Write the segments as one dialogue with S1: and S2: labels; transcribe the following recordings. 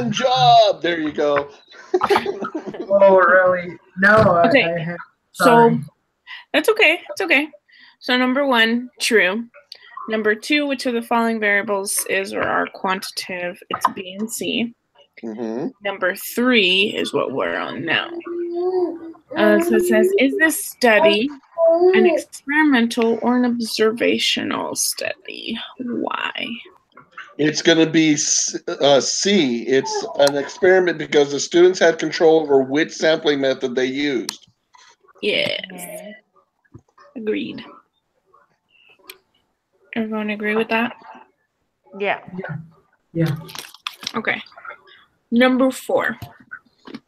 S1: job. There you go.
S2: Oh, really? No,
S3: Okay.
S2: I have.
S3: So
S2: Sorry.
S3: that's okay. It's okay. So number 1, true. Number 2, which of the following variables is or are quantitative? It's B and C. Number 3 is what we're on now. So it says, is this study an experimental or an observational study? Why?
S1: It's going to be C. It's an experiment because the students had control over which sampling method they used.
S3: Yes. Agreed. Everyone agree with that?
S4: Yeah.
S2: Yeah.
S3: Okay. Number 4.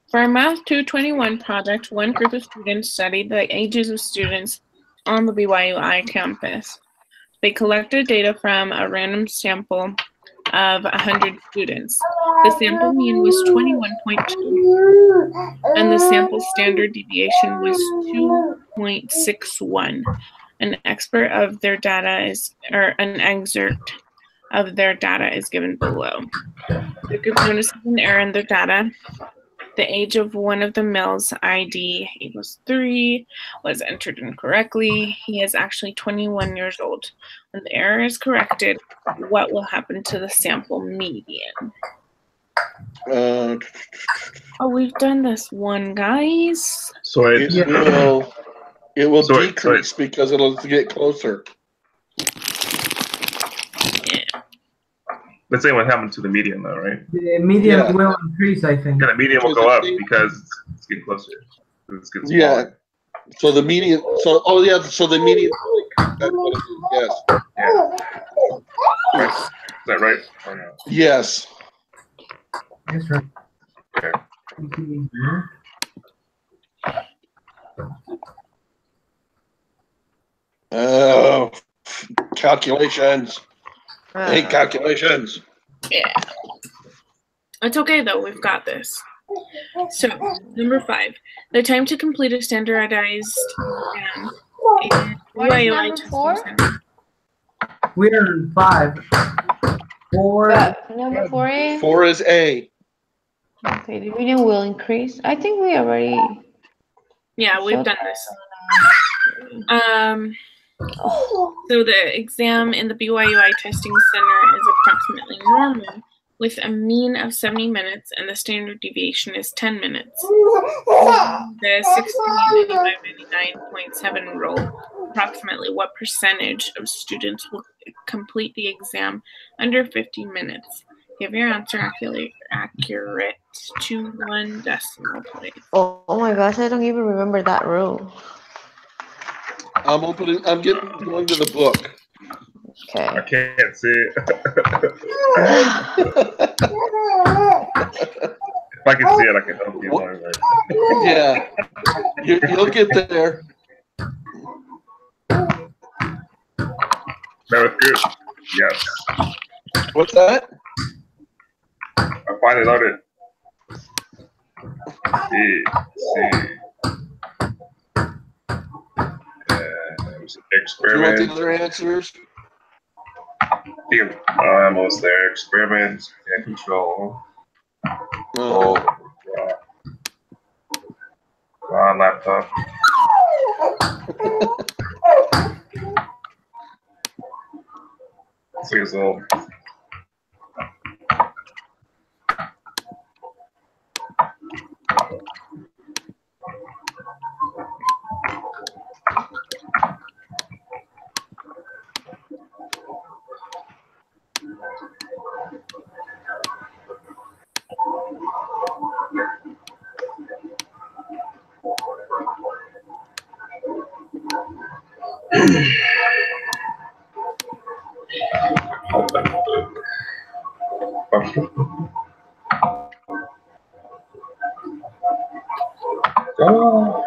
S3: For a Math 221 project, one group of students studied the ages of students on the BYUI campus. They collected data from a random sample of 100 students. The sample mean was 21.2, and the sample standard deviation was 2.61. An excerpt of their data is, or an excerpt of their data is given below. The group notices an error in their data. The age of one of the males, ID equals 3, was entered incorrectly. He is actually 21 years old. When the error is corrected, what will happen to the sample median? Oh, we've done this one, guys.
S5: So
S1: it will decrease because it'll get closer.
S5: Let's say what happened to the median, though, right?
S2: The median will increase, I think.
S5: Yeah, the median will go up because it's getting closer. It's getting smaller.
S1: Yeah. So the median. So So the median. That's what it is. Yes.
S5: Yeah. Right. Is that right or no?
S2: That's
S1: Yes.
S2: right.
S5: Okay.
S1: Oh, calculations. I hate calculations.
S3: Yeah. It's okay, though. We've got this. So, number 5. The time to complete a standardized exam.
S4: What is number 4?
S2: We're in 5. 4.
S4: Number 4 is?
S1: 4 is A.
S4: Okay, the median will increase. I think we already.
S3: Yeah, we've done this. So the exam in the BYUI testing center is approximately normal, with a mean of 70 minutes, and the standard deviation is 10 minutes. The 1699.7 rule, approximately what percentage of students will complete the exam under 50 minutes? Give your answer accurate to 1 decimal place.
S4: Oh my gosh, I don't even remember that rule.
S1: I'm going to the book.
S4: Okay.
S5: I can't see it. If I can see it, I can help you.
S1: Yeah. You'll get there.
S5: That was good. Yes.
S1: What's that?
S5: I finally loaded. C. Experiment.
S1: Do you want the other answers?
S5: Almost there. Experiment and control. Oh, God. Come on, laptop. 6 years old. Oh.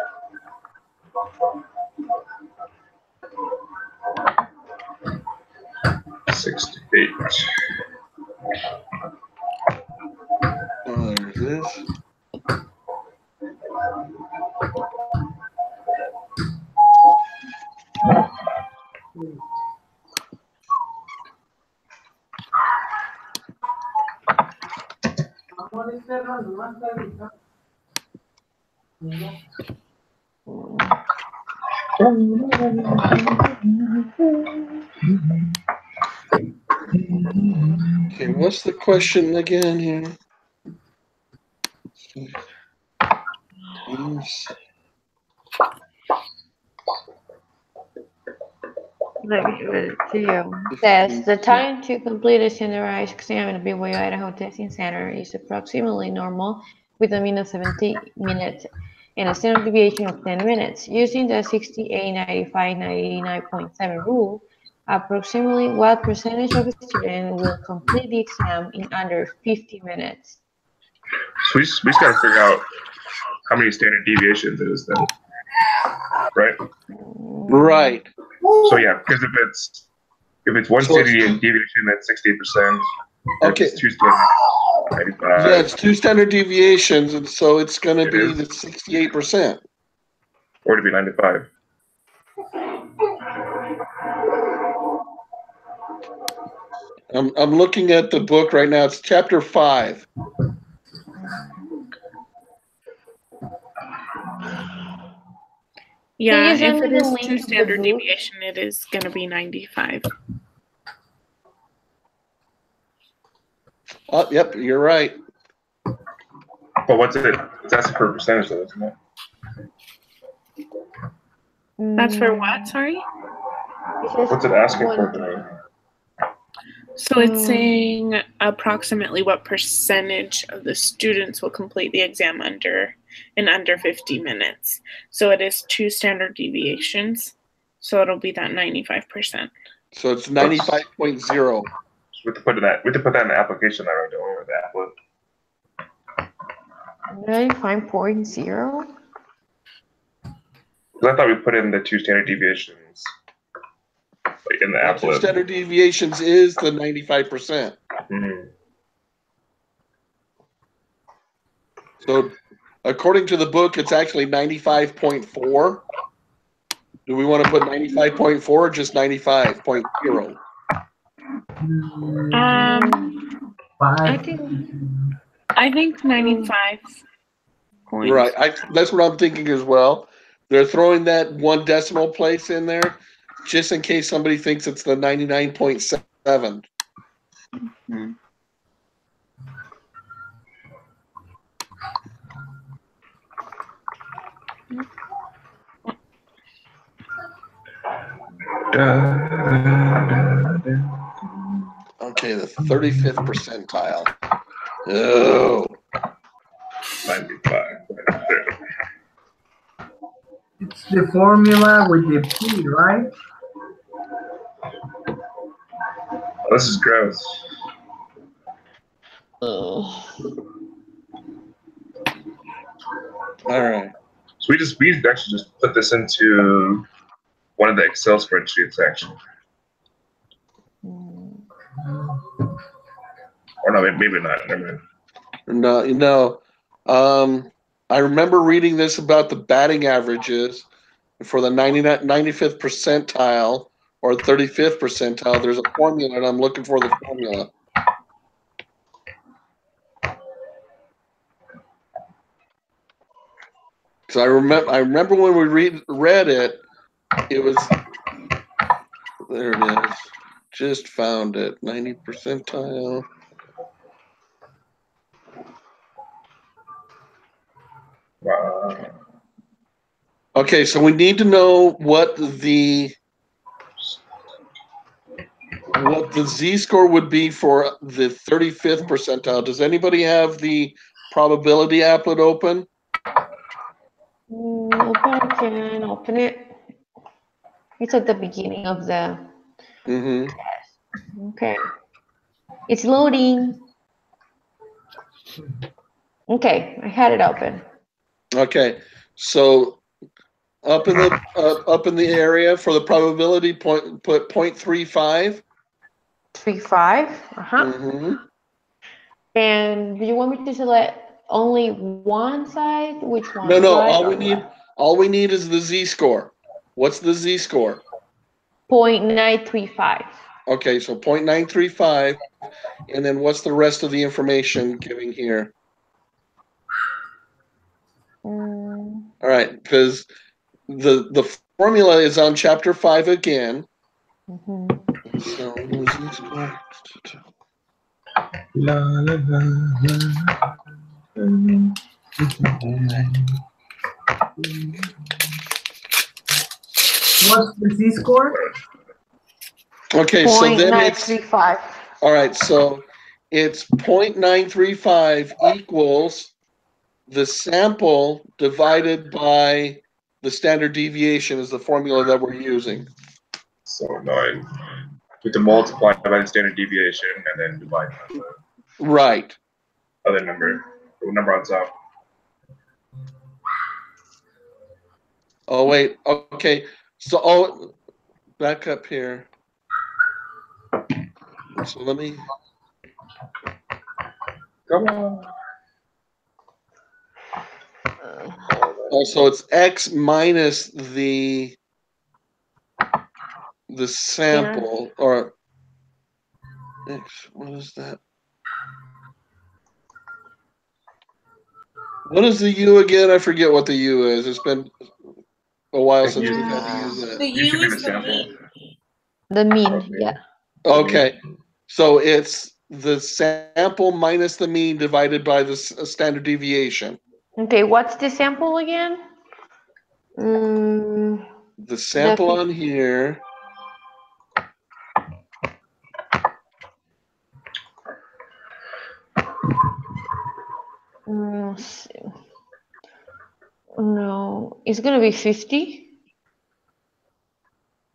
S1: There's this. Okay, what's the question again here? Teams.
S4: Let me give it to you. Says the time to complete a standardized exam in the BYU Idaho Testing Center is approximately normal, with a mean of 70 minutes and a standard deviation of 10 minutes. Using the 68, 95, 99.7 rule, approximately what percentage of students will complete the exam in under 50 minutes?
S5: So we just got to figure out how many standard deviations it is then, right?
S1: Right.
S5: So yeah, because if it's one
S1: So
S5: standard
S1: it's-
S5: deviation, that's 60%.
S1: Okay.
S5: If it's two standard, 95.
S1: Yeah, it's 2 standard deviations, and so it's going to
S5: It
S1: be
S5: is.
S1: the 68%.
S5: Or to be 95.
S1: I'm looking at the book right now. It's chapter 5.
S3: Yeah,
S4: you send
S3: if
S4: me
S3: it
S4: the
S3: is
S4: link
S3: 2
S4: of the
S3: standard
S4: book?
S3: deviation, it is going to be 95.
S1: Oh, yep, you're right.
S5: But what's it? It's asking for a percentage though, isn't it?
S3: That's for what? Sorry?
S5: What's it asking for today?
S3: So it's saying approximately what percentage of the students will complete the exam in under 50 minutes. So it is 2 standard deviations. So it'll be that 95%.
S1: So it's 95.0.
S5: So we have to put that in the application letter, don't we, or the applet?
S4: 95.0?
S5: Because I thought we put in the 2 standard deviations like in the
S1: 2
S5: applet.
S1: standard deviations is the 95%.
S5: Mhm.
S1: So according to the book, it's actually 95.4. Do we want to put 95.4 or just 95.0?
S3: I think 95 points.
S1: Right. That's what I'm thinking as well. They're throwing that 1 decimal place in there just in case somebody thinks it's the 99.7.
S3: Hmm.
S1: Okay, the 35th percentile. Oh.
S5: 95.
S2: It's the formula with the P, right?
S5: This is gross.
S1: All right.
S5: So we actually just put this into one of the Excel spreadsheets actually. Or no, maybe not. Never mind.
S1: No. I remember reading this about the batting averages for the 95th percentile or 35th percentile. There's a formula, and I'm looking for the formula. Because I remember when we read it, it was there. It is. Just found it. 90 percentile. Okay, so we need to know what the z-score would be for the 35th percentile. Does anybody have the probability applet open?
S4: Open it. It's at the beginning of the
S1: Mm-hmm.
S4: test. Okay. It's loading. Okay, I had it open.
S1: Okay, so up in the area for the probability point, put 0.35.
S4: 3.5.
S1: Mm-hmm.
S4: And do you want me to select only one side? Which one?
S1: No,
S4: Right
S1: all
S4: or
S1: we need
S4: left?
S1: is the z-score. What's the z-score?
S4: 0.935.
S1: Okay, so 0.935, and then what's the rest of the information giving here?
S4: Mm,
S1: All right, because the formula is on chapter 5 again.
S4: mhm.
S1: So z-squared.
S5: La, la, la,
S2: What's the z-score?
S1: Okay, so then it's
S4: 0.935.
S1: all right. So it's 0.935 equals the sample divided by the standard deviation is the formula that we're using.
S5: So annoying. We have to multiply by the standard deviation and then divide by the
S1: Right.
S5: other number, the number on top.
S1: Oh wait. Okay. So back up here. So let me.
S5: Come on.
S1: Oh, so it's x minus the sample or x. What is that? What is the u again? I forget what the u is. It's been a while since we've had to use
S3: The
S1: that.
S5: You should
S3: U
S5: be the
S3: is the
S5: sample.
S3: mean.
S4: The mean, yeah.
S1: Okay. So it's the sample minus the mean divided by the standard deviation.
S4: Okay, what's the sample again? Mm,
S1: The sample
S4: fif-
S1: on here.
S4: s- no, it's gonna be 50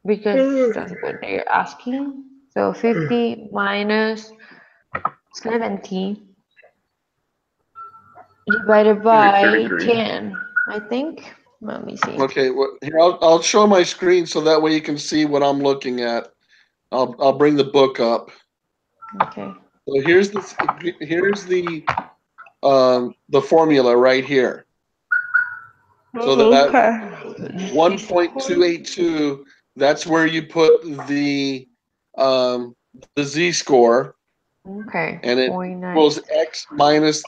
S4: because that's what they're asking. So 50 minus 70 divided by
S5: 33.
S4: 10, I think. Let me see.
S1: Okay. Well, here I'll show my screen so that way you can see what I'm looking at. I'll bring the book up.
S4: Okay.
S1: So here's the formula right here. So that 1.282, that's where you put the z-score,
S4: Okay.
S1: and it
S4: 0.9.
S1: equals x minus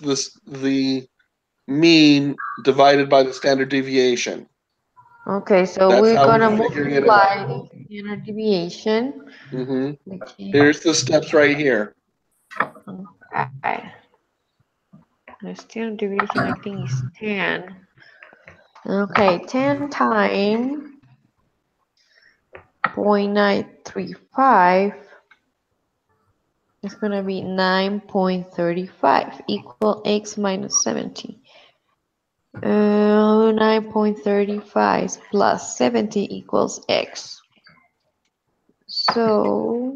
S1: the mean divided by the standard deviation.
S4: Okay, so
S1: That's
S4: we're
S1: how
S4: gonna
S1: we're figuring it out.
S4: multiply the standard deviation.
S1: hmm
S4: Okay.
S1: Here's the steps right here.
S4: Okay. The standard deviation, I think, is 10. Okay, 10 times 0.935 is going to be 9.35 equal x minus 70. 9.35 plus 70 equals x. So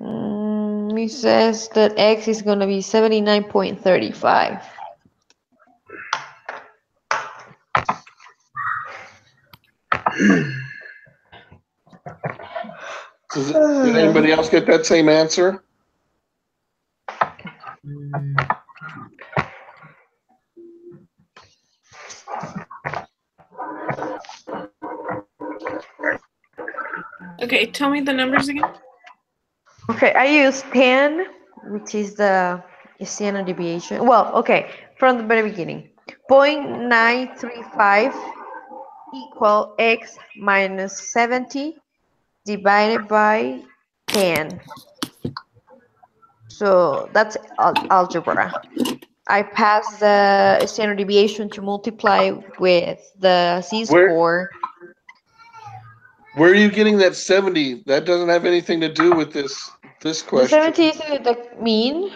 S4: it says that x is going to be 79.35.
S1: Did anybody else get that same answer?
S3: Okay, tell me the numbers again.
S4: Okay, I use 10, which is the standard deviation. Well, okay, from the very beginning. 0.935 equal x minus 70 divided by 10. So that's algebra. I pass the standard deviation to multiply with the z-score.
S1: Where are you getting that 70? That doesn't have anything to do with this
S4: The
S1: question.
S4: 70 is the mean.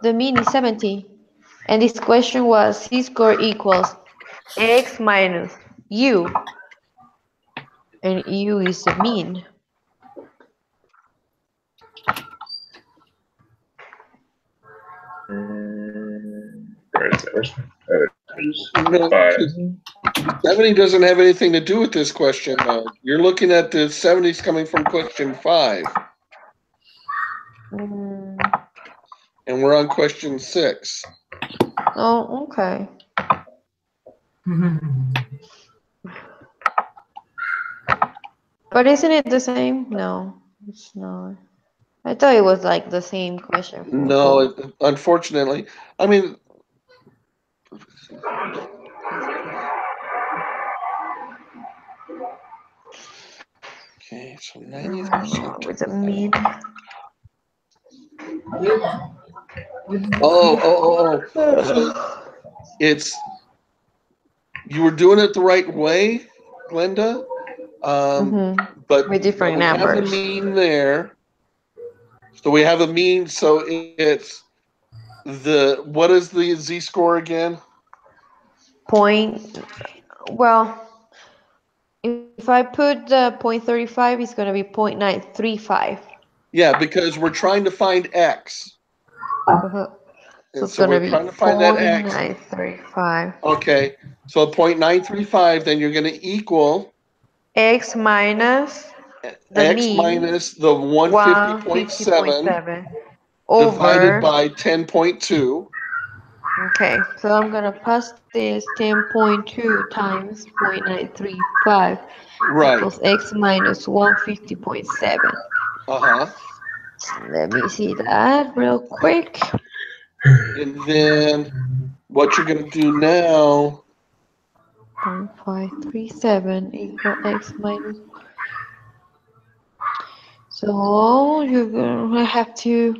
S4: The mean is 70. And this question was z-score equals x minus u. And u is the mean.
S5: Where's
S1: No, 70 doesn't have anything to do with this question, though. You're looking at the 70s coming from question 5. And we're on question 6.
S4: Oh, okay. But isn't it the same? No, it's not. I thought it was like the same question. For
S1: No,
S4: both.
S1: unfortunately. I mean, okay, so 90%.
S4: With a mean.
S1: Oh. So it's you were doing it the right way, Glenda. But
S4: With different
S1: we have the
S4: numbers.
S1: mean there. So we have a mean. So it's what is the z-score again?
S4: Well, if I put the 0.35, it's going to be 0.935.
S1: Yeah, because we're trying to find x.
S4: So
S1: And
S4: it's
S1: so
S4: going to
S1: we're
S4: be
S1: trying to find that x.
S4: 0.935.
S1: Okay, so 0.935, then you're going to equal
S4: X minus the
S1: x
S4: mean,
S1: minus the 150.7
S4: 150.7
S1: divided
S4: over.
S1: by 10.2.
S4: Okay, so I'm going to pass this 10.2 times 0.935
S1: Right.
S4: equals X minus 150.7.
S1: Uh-huh.
S4: Let me see that real quick.
S1: And then what you're going to do now,
S4: 0.537 equal X minus. So you're gonna have to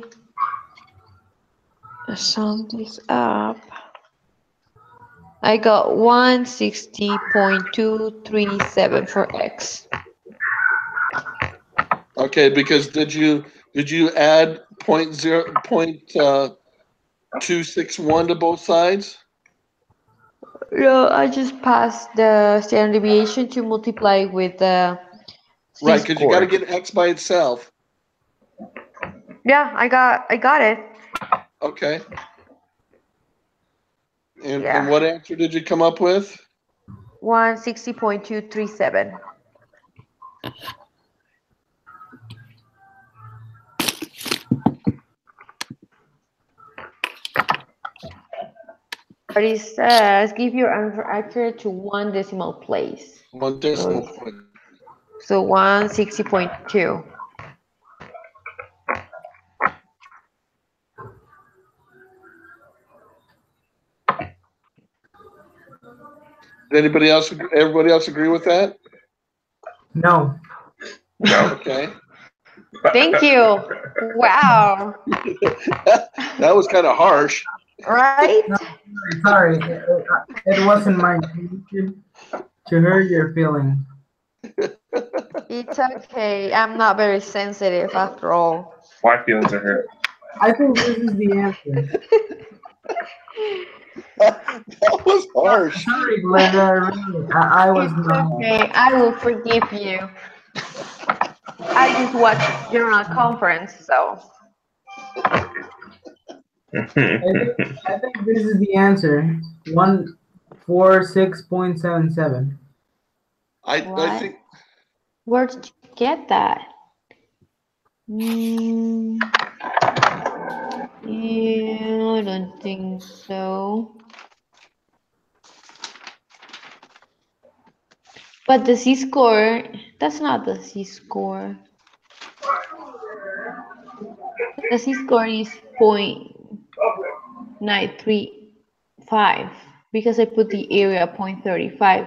S4: sum this up. I got 160.237 for X.
S1: okay, because did you add 0.261 to both sides?
S4: No, I just passed the standard deviation to multiply with the
S1: Right, because you got to
S4: z-score.
S1: get x by itself.
S4: Yeah, I got it.
S1: Okay. And
S4: Yeah.
S1: what answer did you come up with?
S4: 160.237. But it says give your answer accurate to one decimal place.
S1: One decimal point.
S4: So 160.2.
S1: Did everybody else agree with that?
S2: No.
S5: No.
S1: Okay.
S4: Thank you. Wow.
S1: That was kind of harsh.
S4: Right?
S2: Sorry. It wasn't my intention to hurt your feelings.
S4: It's okay. I'm not very sensitive after all.
S5: My feelings are hurt.
S2: I think this is the answer.
S1: That was harsh.
S2: Sorry, Glenda. Really, I was
S4: It's
S2: not.
S4: okay. I will forgive you. I just watched General Conference, so.
S2: I think this is the answer. 146.77.
S1: I
S4: What?
S1: think
S4: Where did you get that? Yeah, I don't think so. But the z-score, that's not the z-score. The z-score is 0.935 because I put the area 0.35.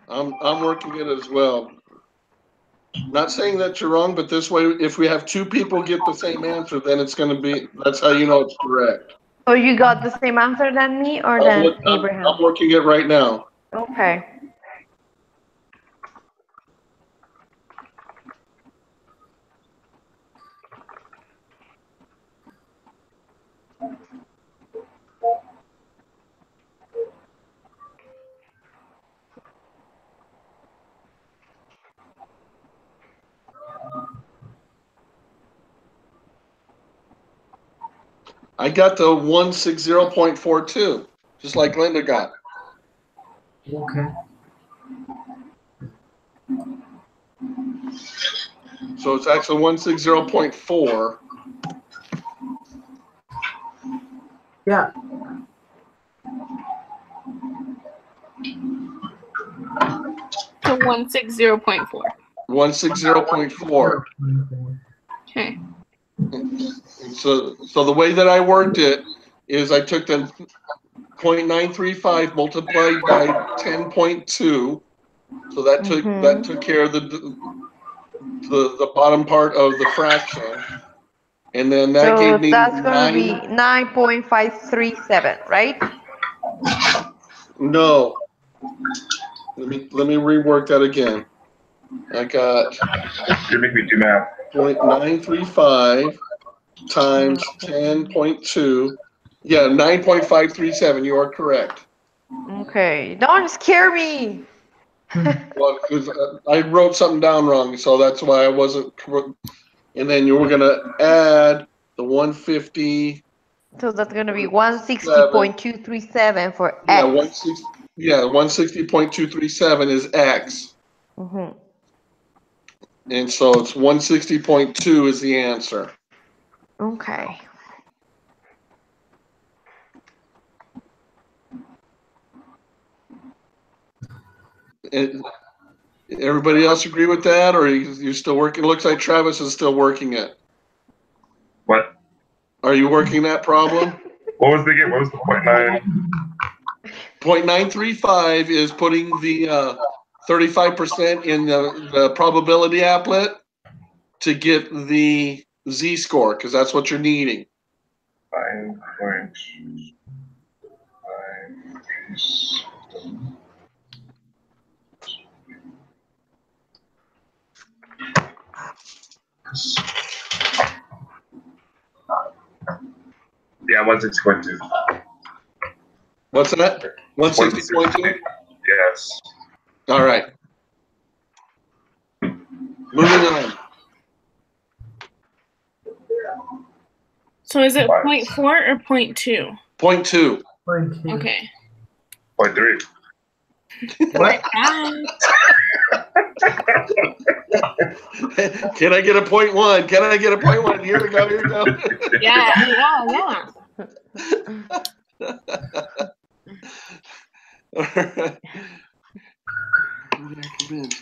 S1: I'm working it as well. Not saying that you're wrong, but this way, if we have two people get the same answer, then it's going to be, that's how you know it's correct.
S4: So you got the same answer than me or than Abraham?
S1: I'm working it right now.
S4: Okay.
S1: I got the 160.42. just like Linda got.
S2: Okay.
S1: So it's actually 160.4.
S2: Yeah.
S3: So 160.4.
S1: 160.4.
S3: Okay.
S1: So the way that I worked it is I took the 0.935 multiplied by 10.2. So that took care of the bottom part of the fraction. And then that
S4: So
S1: gave me
S4: that's gonna be 9.537, right?
S1: No. Let me rework that again. I got
S5: You make me do math.
S1: 0.935 times 10.2. Yeah, 9.537. You are correct.
S4: Okay, don't scare me.
S1: Well, because I wrote something down wrong, so that's why I wasn't. And then you were gonna add the 150.
S4: So that's gonna be 160.237 for
S1: Yeah,
S4: X.
S1: 160.237 is X,
S4: Mhm.
S1: and so it's 160.2 is the answer.
S4: Okay.
S1: And everybody else agree with that, or you still working? It looks like Travis is still working it.
S5: What?
S1: Are you working that problem?
S5: What was the again? What was the 0.9?
S1: 0.935 is putting the 35% in the probability applet to get the z-score, because that's what you're needing.
S5: 9.9. Yeah, 160.2.
S1: What's that? 160.2?
S5: Yes.
S1: All right. Moving on.
S3: So is it
S5: Five.
S3: 0.4 or 0.2?
S1: 0.2.
S3: Okay.
S5: 0.3.
S2: What?
S1: Can I get a 0.1? Can I get a 0.1? Here we go. Here we go.
S3: Yeah.
S1: All right.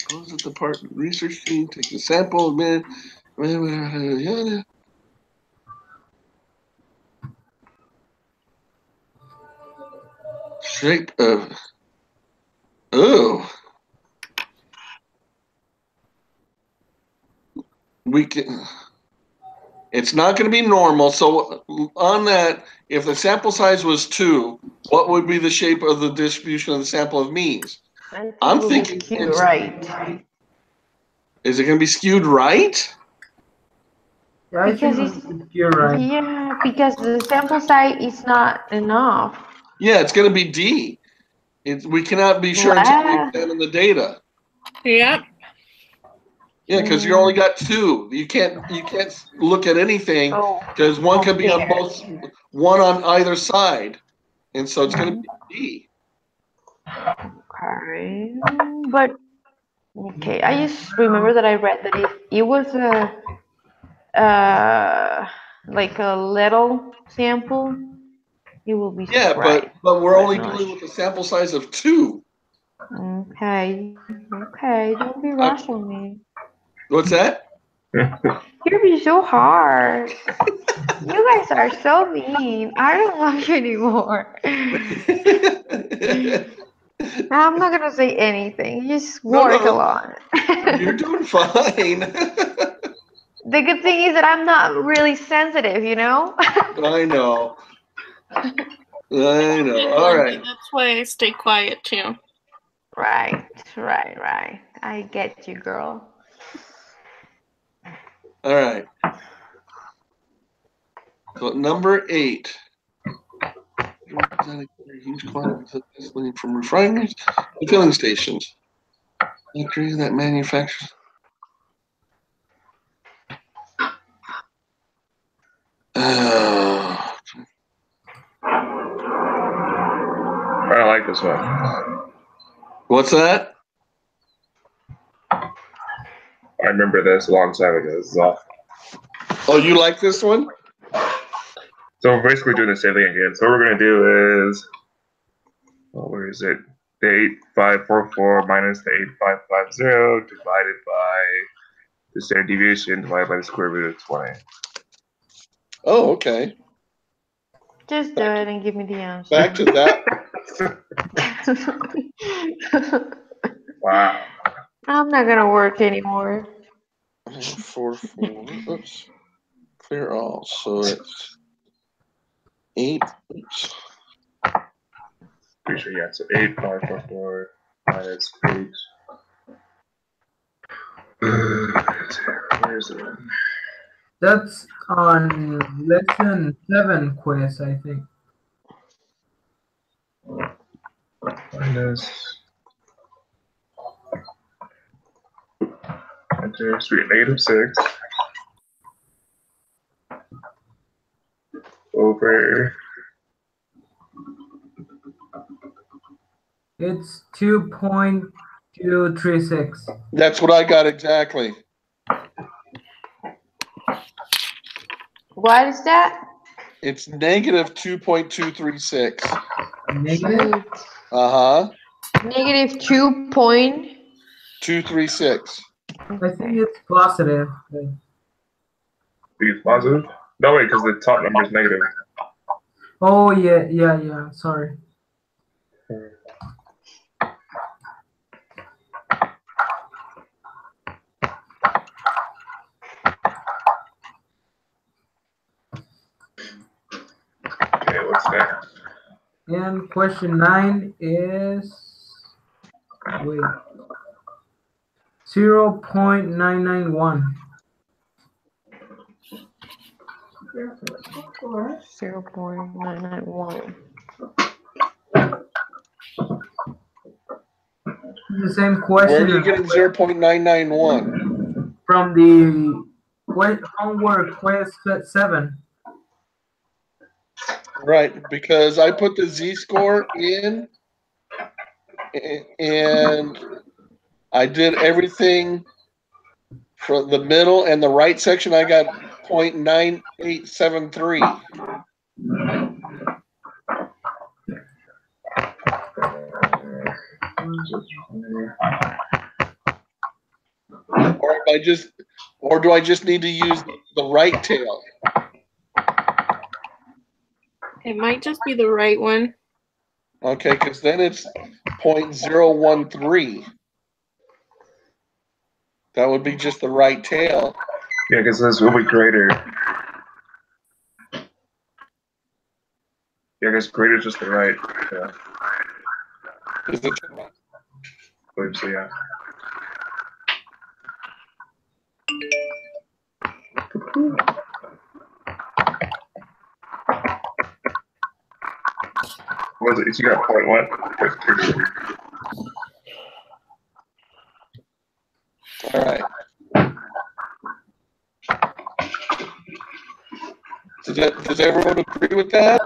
S1: Close the part research team, take the sample, man. Shape of. Oh. We can. It's not going to be normal. So on that, if the sample size was 2, what would be the shape of the distribution of the sample of means? I'm thinking it's
S4: right.
S1: Is it going to be skewed right?
S2: Yeah, I
S4: Because
S2: think you're right.
S4: yeah, because the sample size is not enough.
S1: Yeah, it's going to be D. We cannot be sure until we
S4: Wow.
S1: examine the data.
S3: Yep.
S1: Yeah, because you only got 2. You can't look at anything
S4: Oh,
S1: because one could be on
S4: there.
S1: both, one on either side, and so it's going to be D.
S4: Okay, but okay, I just remember that I read that if it was a like a little sample, it will be
S1: Yeah,
S4: right.
S1: but we're only
S4: not
S1: dealing with a sample size of 2.
S4: Okay, okay, don't be rushing me.
S1: What's that?
S4: You're being so hard. You guys are so mean. I don't love you anymore. I'm not gonna say anything. You just work a lot.
S1: You're doing fine.
S4: The good thing is that I'm not really sensitive, you know?
S1: I know. All right.
S3: That's why I stay quiet too.
S4: Right. I get you, girl.
S1: All right. So number 8. Huge quantity from refineries to filling stations. Factories that manufactures.
S5: like this one.
S1: What's that?
S5: I remember this a long time ago. This is awesome.
S1: Oh, you like this one?
S5: So we're basically doing the same thing again. So what we're going to do is, where is it? The 8544 minus the 8550 divided by the standard deviation divided by the square root of 20.
S1: Oh, okay.
S4: Just do it and give me the answer.
S1: Back to that.
S5: Wow.
S4: I'm not gonna work anymore.
S1: 4, 4. Oops. Clear all. So it's 8. Oops.
S5: Pretty sure, yeah. So 8544 minus 8. Where is it?
S2: That's on lesson 7 quiz, I think.
S5: Minus. Enter. So we get -6 over.
S2: It's 2.236.
S1: That's what I got exactly.
S4: What is that?
S1: It's negative 2.236.
S2: Negative?
S4: Negative 2 point.
S1: 236.
S2: I think it's positive.
S5: Think it's positive? No, wait, because the top number is negative.
S2: Oh, yeah. Sorry.
S5: Okay, what's next?
S2: And question 9 is, wait, 0.991.
S4: 0.991.
S2: The same
S1: Where
S2: question
S1: are you getting 0.991?
S2: from the homework quiz 7.
S1: Right, because I put the z-score in, and I did everything from the middle and the right section. I got 0.9873. Or do I just need to use the right tail?
S3: It might just be the right one.
S1: Okay, because then it's 0.013. That would be just the right tail.
S5: Yeah, because this will be greater. Yeah, I guess greater is just the right. Yeah,
S1: Is it?
S5: I believe so, yeah. What was it? You got point what?
S1: All right. Does everyone agree with that?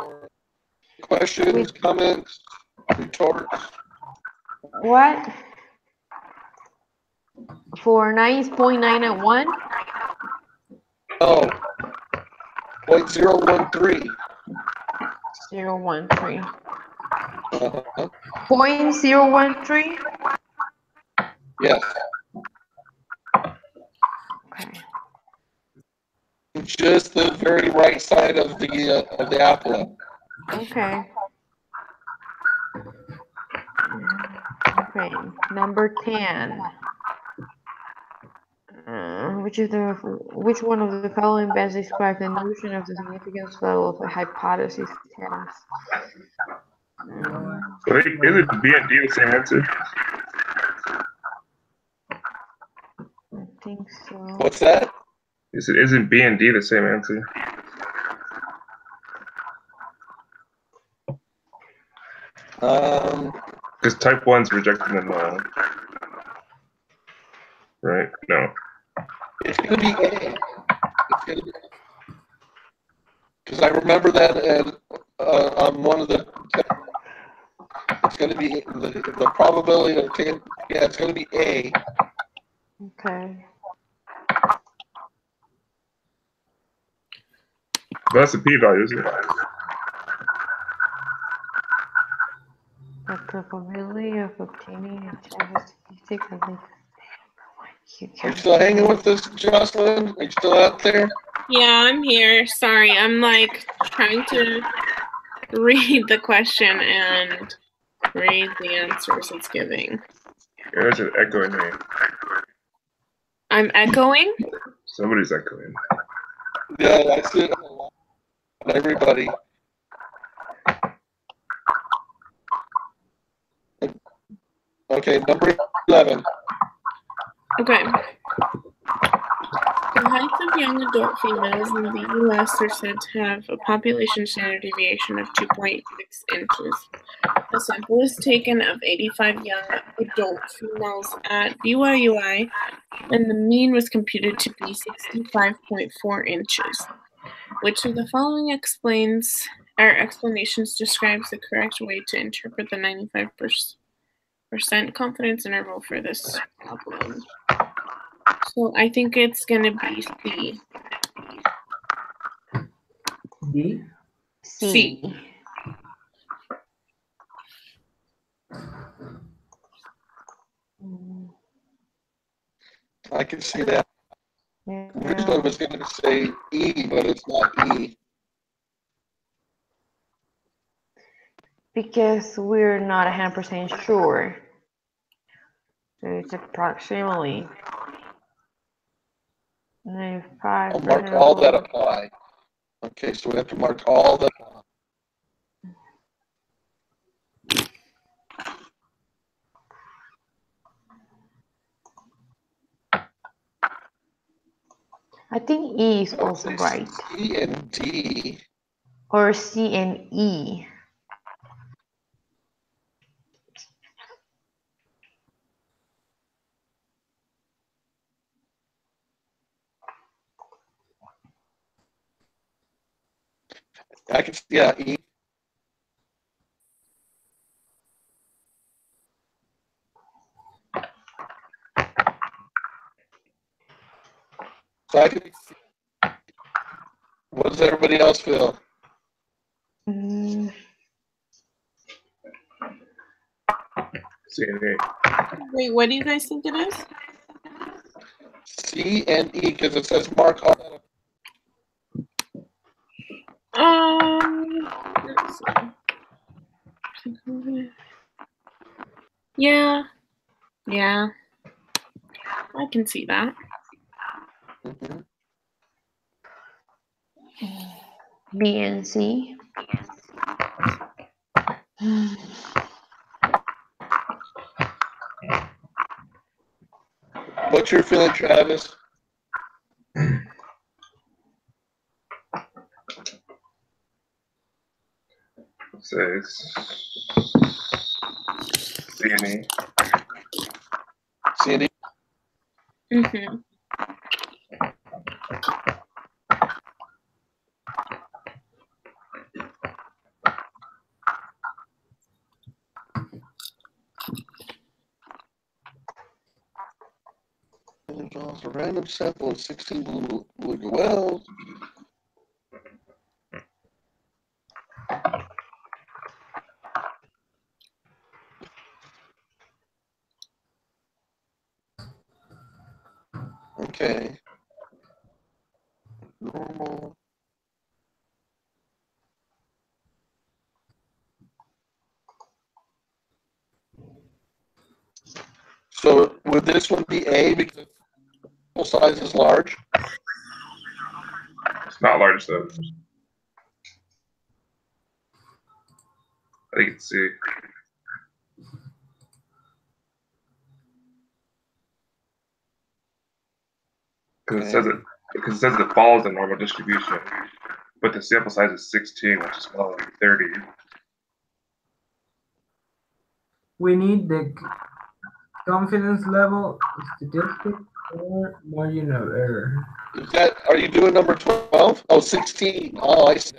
S1: Questions, comments, retorts?
S4: What? For 9.991?
S1: No. 0.013.
S4: 0.013.
S1: Uh-huh.
S4: 0.013?
S1: Yes.
S4: Okay.
S1: Just the very right side of the apple.
S4: Okay. Okay. Number 10. Which one of the following best describes the notion of the significance level of a hypothesis test?
S5: So is it B and D the same answer?
S4: I think so.
S1: What's that?
S5: Isn't B and D the same answer? Because type 1's rejecting the null. Right? No.
S1: It's going to be A. Because I remember that on one of the It's going to be the probability of 10. Yeah, it's going to be A.
S4: Okay.
S5: That's the p-value, isn't it?
S4: The probability of obtaining a statistic of the
S1: Are you still hanging with us, Jocelyn? Are you still out there?
S3: Yeah, I'm here. Sorry, I'm like trying to read the question and read the answers it's giving.
S5: There's an echo in here.
S3: I'm echoing?
S5: Somebody's echoing.
S1: Yeah, that's it. Everybody. Okay, number 11.
S3: Okay. The heights of young adult females in the U.S. are said to have a population standard deviation of 2.6 inches. A sample was taken of 85 young adult females at BYUI, and the mean was computed to be 65.4 inches. Which of the following explanations describes the correct way to interpret the 95% confidence interval for this problem? So I think it's going to be C.
S2: D.
S3: C.
S1: I can see that.
S4: Yeah.
S1: Originally I was going to say E, but it's not E.
S4: Because we're not 100% sure. So it's approximately 95.
S1: I'll mark all that apply. Okay, so we have to mark all that.
S4: I think E is also right.
S1: C and D.
S4: Or C and E.
S1: I can, yeah, E. So I can, what does everybody else feel?
S4: Mm,
S5: C and A.
S3: Wait, what do you guys think it is?
S1: C and E, because it says mark all that.
S3: Let's see. Yeah. Yeah. I can see that.
S1: Mhm.
S4: B and C.
S1: What's your feeling, Travis?
S5: Say C and E.
S1: C and E?
S3: Mm-hmm.
S1: A random sample of 16 beluga wells. Okay. Normal. So would this one be A because the size is large?
S5: It's not large though. I think it's C. Because it says it follows the normal distribution, but the sample size is 16, which is smaller than 30.
S2: We need the confidence level, statistic, or margin of error.
S1: Is that, are you doing number 12? Oh, 16. Oh, I see.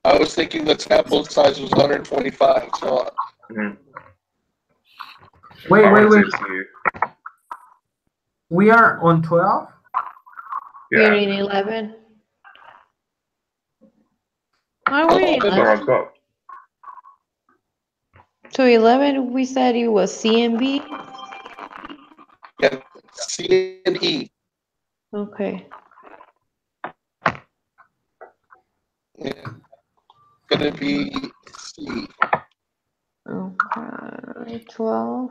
S1: I was thinking the sample size was 125. So
S5: Mhm.
S2: Wait.
S5: RCC.
S2: We are on 12?
S4: We're
S5: Yeah.
S4: in 11. Are
S1: Oh,
S4: we in
S1: then-
S5: So
S4: 11?
S5: on 12.
S4: So 11, we said it was CMB.
S1: Yeah, C and E.
S4: Okay.
S1: And gonna be C.
S4: Okay. 12.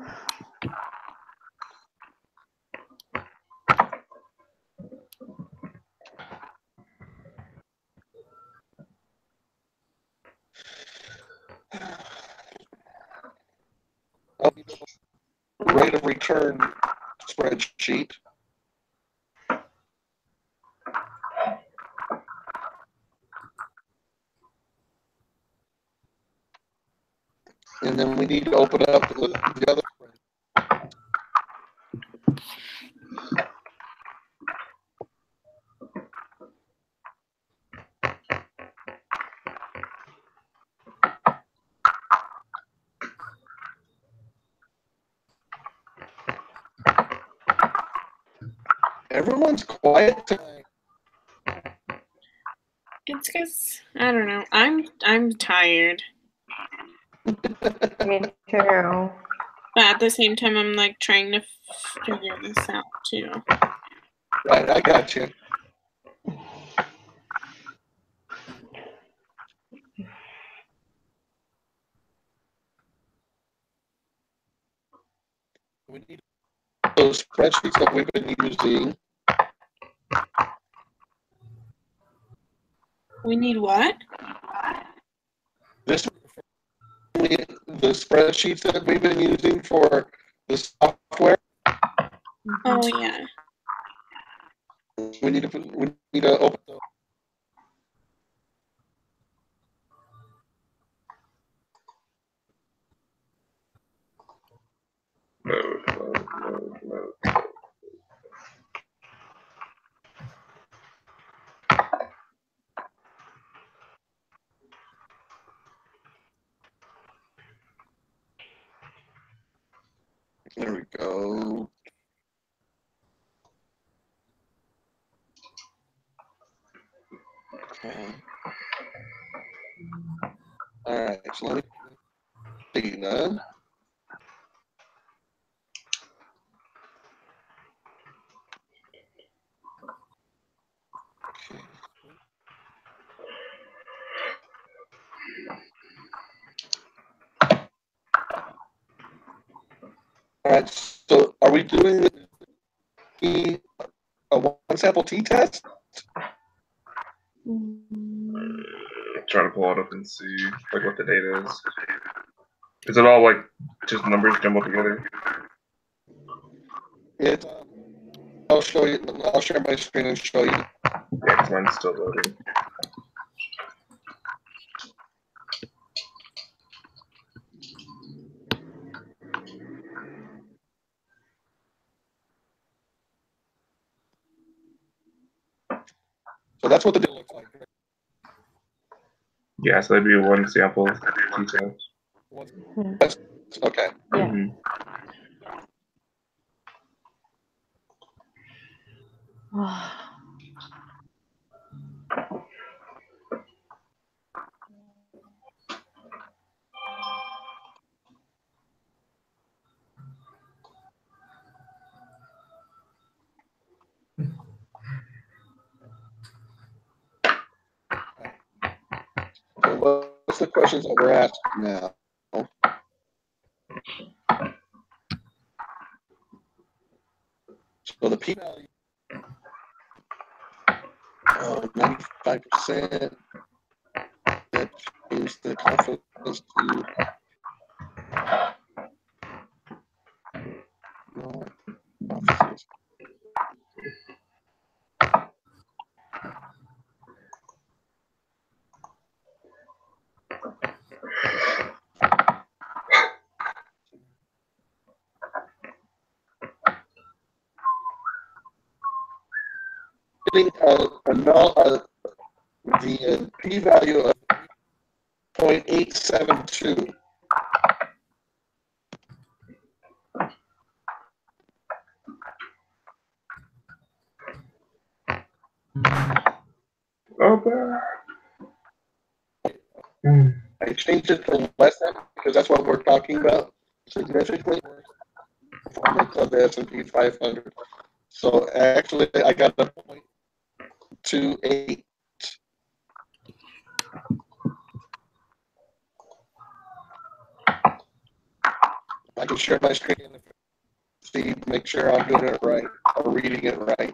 S1: Rate of return spreadsheet. And then we need to open up the other. Everyone's quiet tonight.
S3: It's because I don't know. I'm tired,
S4: Me too.
S3: but at the same time, I'm like trying to figure this out too.
S1: Right, I got you. We need those spreadsheets that we've been using.
S3: We need what?
S1: This the spreadsheets that we've been using for the software.
S3: Oh yeah.
S1: We need to open those.
S5: Load.
S1: There we go. Okay. All right, so let me see then. Okay. All right, so are we doing a one sample t-test?
S5: Try to pull it up and see like what the data is. Is it all like just numbers jumbled together?
S1: It, I'll show you. I'll share my screen and show you.
S5: Yeah, because mine's still loading.
S1: So that's what the data looks like.
S5: Yeah, so that'd be one sample t-test.
S1: Okay.
S4: Yeah.
S5: Mhm.
S1: So what's the questions that we're asking now? So the p-value, 95%. That changed the confidence to no, offices. Getting the p-value of 0.872.
S5: open.
S1: I changed it to less than because that's what we're talking about. Significantly worse performance of the S&P 500. So actually, I got a 0.28. I can share my screen and see, make sure I'm doing it right or reading it right.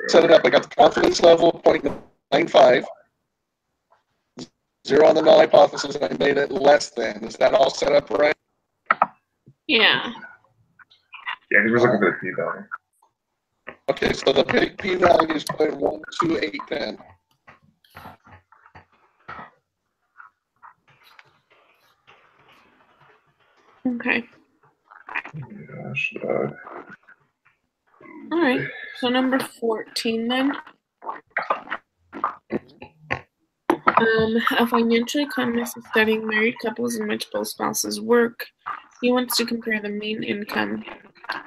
S1: Set it up. I got the confidence level 0.95, 0 on the null hypothesis, and I made it less than. Is that all set up right?
S3: Yeah.
S5: Yeah, because we're looking for the p-value.
S1: Okay, so the big p-value is 0.128 then.
S3: Okay.
S5: Gosh,
S3: All right. So number 14 then. A financial economist is studying married couples in which both spouses work. He wants to compare the mean income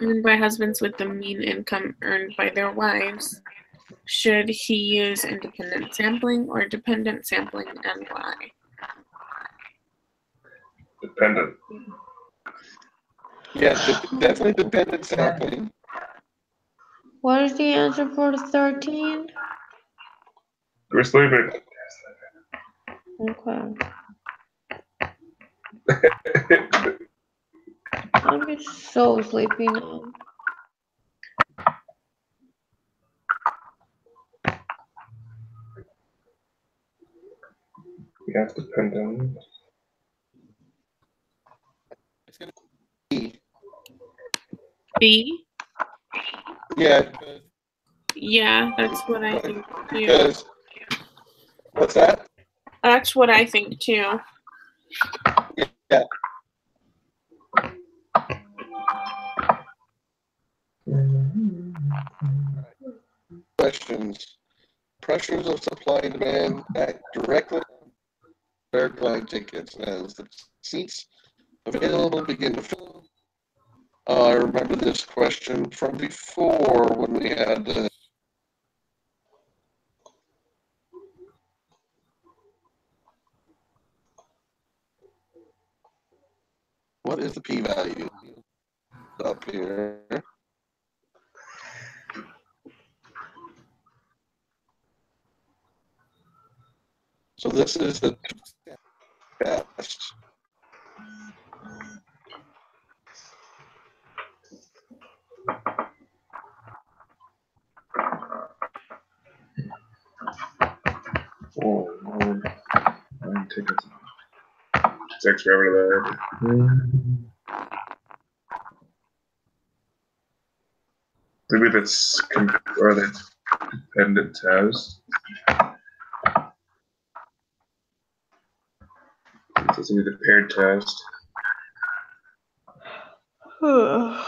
S3: earned by husbands with the mean income earned by their wives. Should he use independent sampling or dependent sampling, and why?
S5: dependent.
S1: Yeah, definitely dependent sampling.
S4: What is the answer for the 13?
S5: We're sleeping.
S4: Okay. I'm just so sleepy now.
S5: Yeah, dependent.
S1: It's going to be,
S3: B?
S1: yeah,
S3: Yeah, that's what I think too.
S1: because, what's that?
S3: That's what I think too.
S1: Yeah. Questions. Pressures of supply and demand act directly on airline tickets as the seats available begin to fill. I remember this question from before when we had the what is the p-value up here? So this is the test.
S5: Oh, Lord. 9 tickets. It takes forever to load. Maybe that's or the dependent test. This will be the paired test. Oh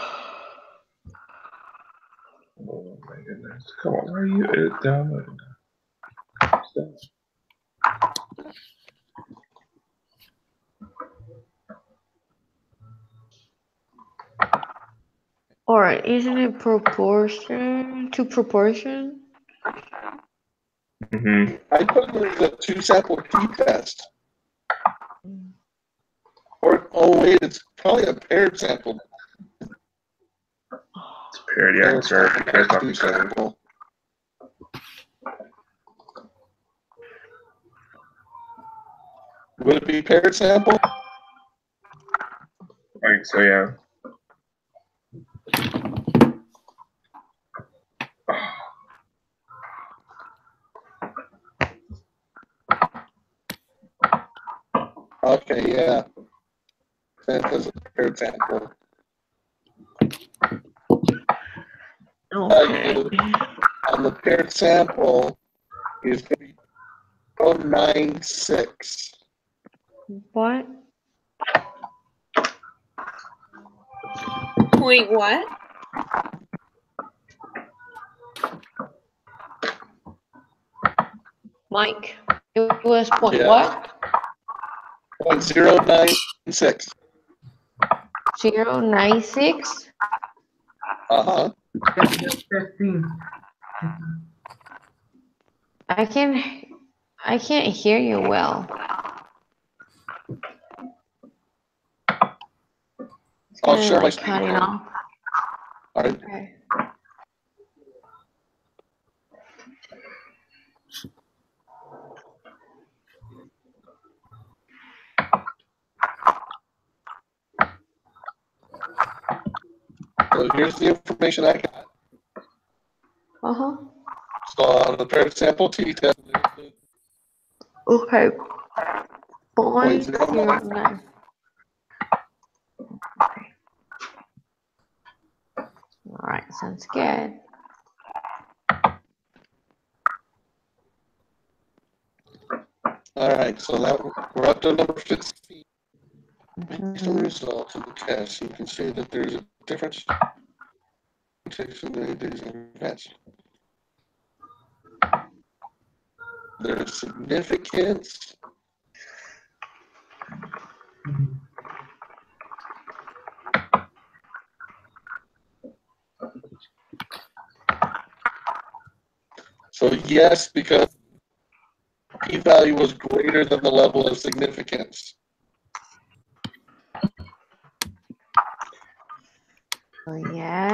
S5: my goodness. Come on, why are you downloading that?
S4: All right, isn't it proportion to proportion?
S5: Mm-hmm.
S1: I put it as a 2-sample t-test. Or, oh wait, it's probably a paired sample.
S5: It's paired, yeah, it's right. That's not excited.
S1: Two-sample. Would it be paired sample?
S5: I think so, yeah.
S1: Okay, yeah. That is a paired sample.
S4: Okay.
S1: On the paired sample is going to be 0.96.
S4: What?
S3: Point what?
S4: Mike, it was point
S1: Yeah.
S4: what?
S1: 0.096.
S4: 0.96.
S1: Uh-huh.
S2: Just 15.
S4: I can't hear you well. It's
S1: I'll
S4: kinda
S1: share my
S4: like
S1: screen.
S4: cutting off.
S1: All right.
S4: Okay.
S1: So here's the information I got.
S4: Uh-huh.
S1: So on the paired sample t-test,
S4: Okay.
S1: 0.09.
S4: 0.09. Okay. All right, sounds good.
S1: All right, so that we're up to number 15. Based on the
S4: Mhm.
S1: results of the test, you can see that there's a difference. It takes a many days in advance. There's significance. So yes, because p-value was greater than the level of significance.
S4: Oh, yes.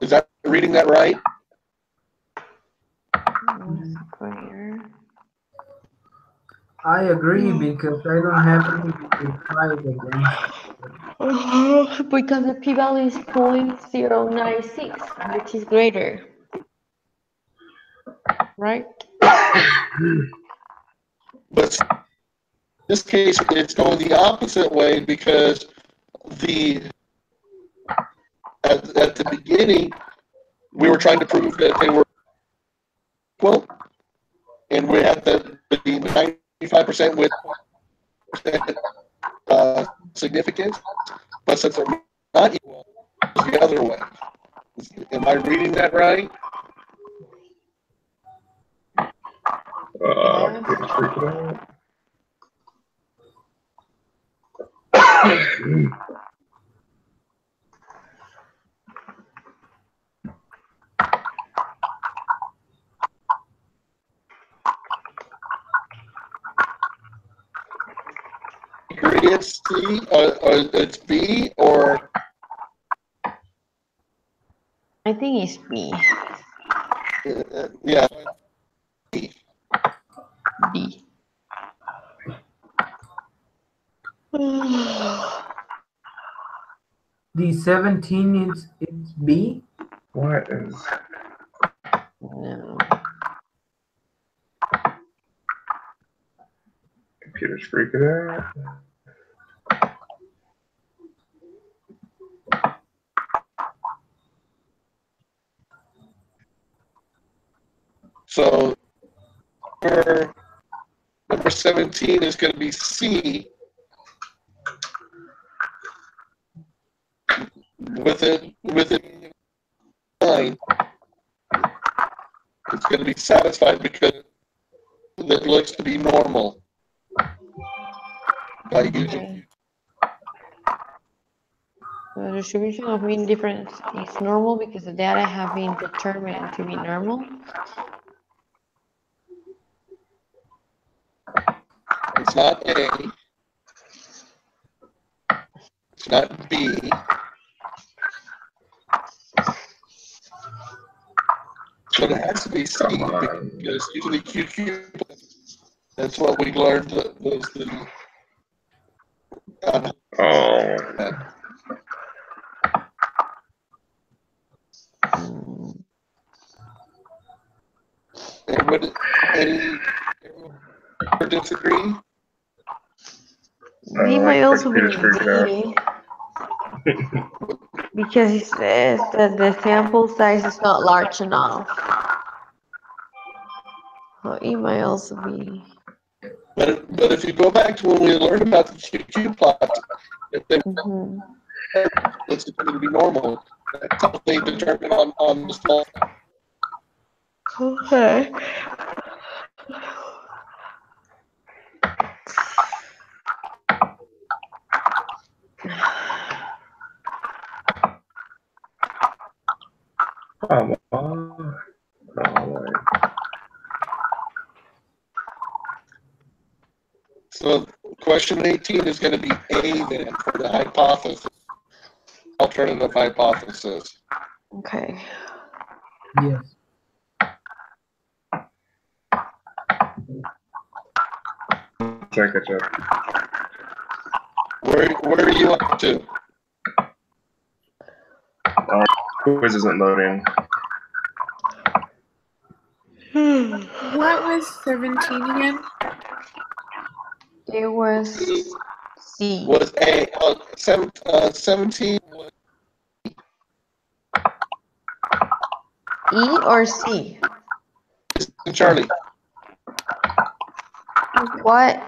S1: Is that reading that right?
S4: Was greater.
S2: I agree because I don't have anything to try it against.
S4: Because the p-value is 0.096, which is greater. Right?
S1: But in this case, it's going the opposite way because at the beginning, we were trying to prove that they were equal, and we had the 95% with significance, but since they're not equal, it's the other way. Am I reading that right?
S5: Computer's freaking out.
S1: Agree it's C, or it's B, or
S4: I think it's B.
S1: yeah.
S4: B.
S2: The 17 is B.
S5: What is?
S4: No.
S5: Computer's freaking out.
S1: So number 17 is going to be C. With it 9, it's going to be satisfied because it looks to be normal by using.
S4: Okay. The distribution of mean difference is normal because the data have been determined to be normal.
S1: It's not A. It's not B. So it has to be C
S5: Come on.
S1: because usually QQ. That's what we learned was the.
S5: Oh.
S1: Everybody, any disagree?
S4: B might
S5: My
S4: also be
S5: computer's freaking
S4: B because it says that the sample size is not large enough. So it might also be.
S1: But if you go back to when we learned about the QQ plot, if they it's going to be normal. That's how they determine on the small.
S4: Okay.
S5: Come on. Oh,
S1: So question 18 is going to be A then for the hypothesis, alternative hypothesis.
S4: Okay.
S2: Yes.
S5: try to catch up.
S1: Where are you up to?
S5: Quiz isn't loading.
S3: What was 17 again?
S4: It was C.
S1: Was A 17 was
S4: E or C?
S1: Charlie.
S4: What?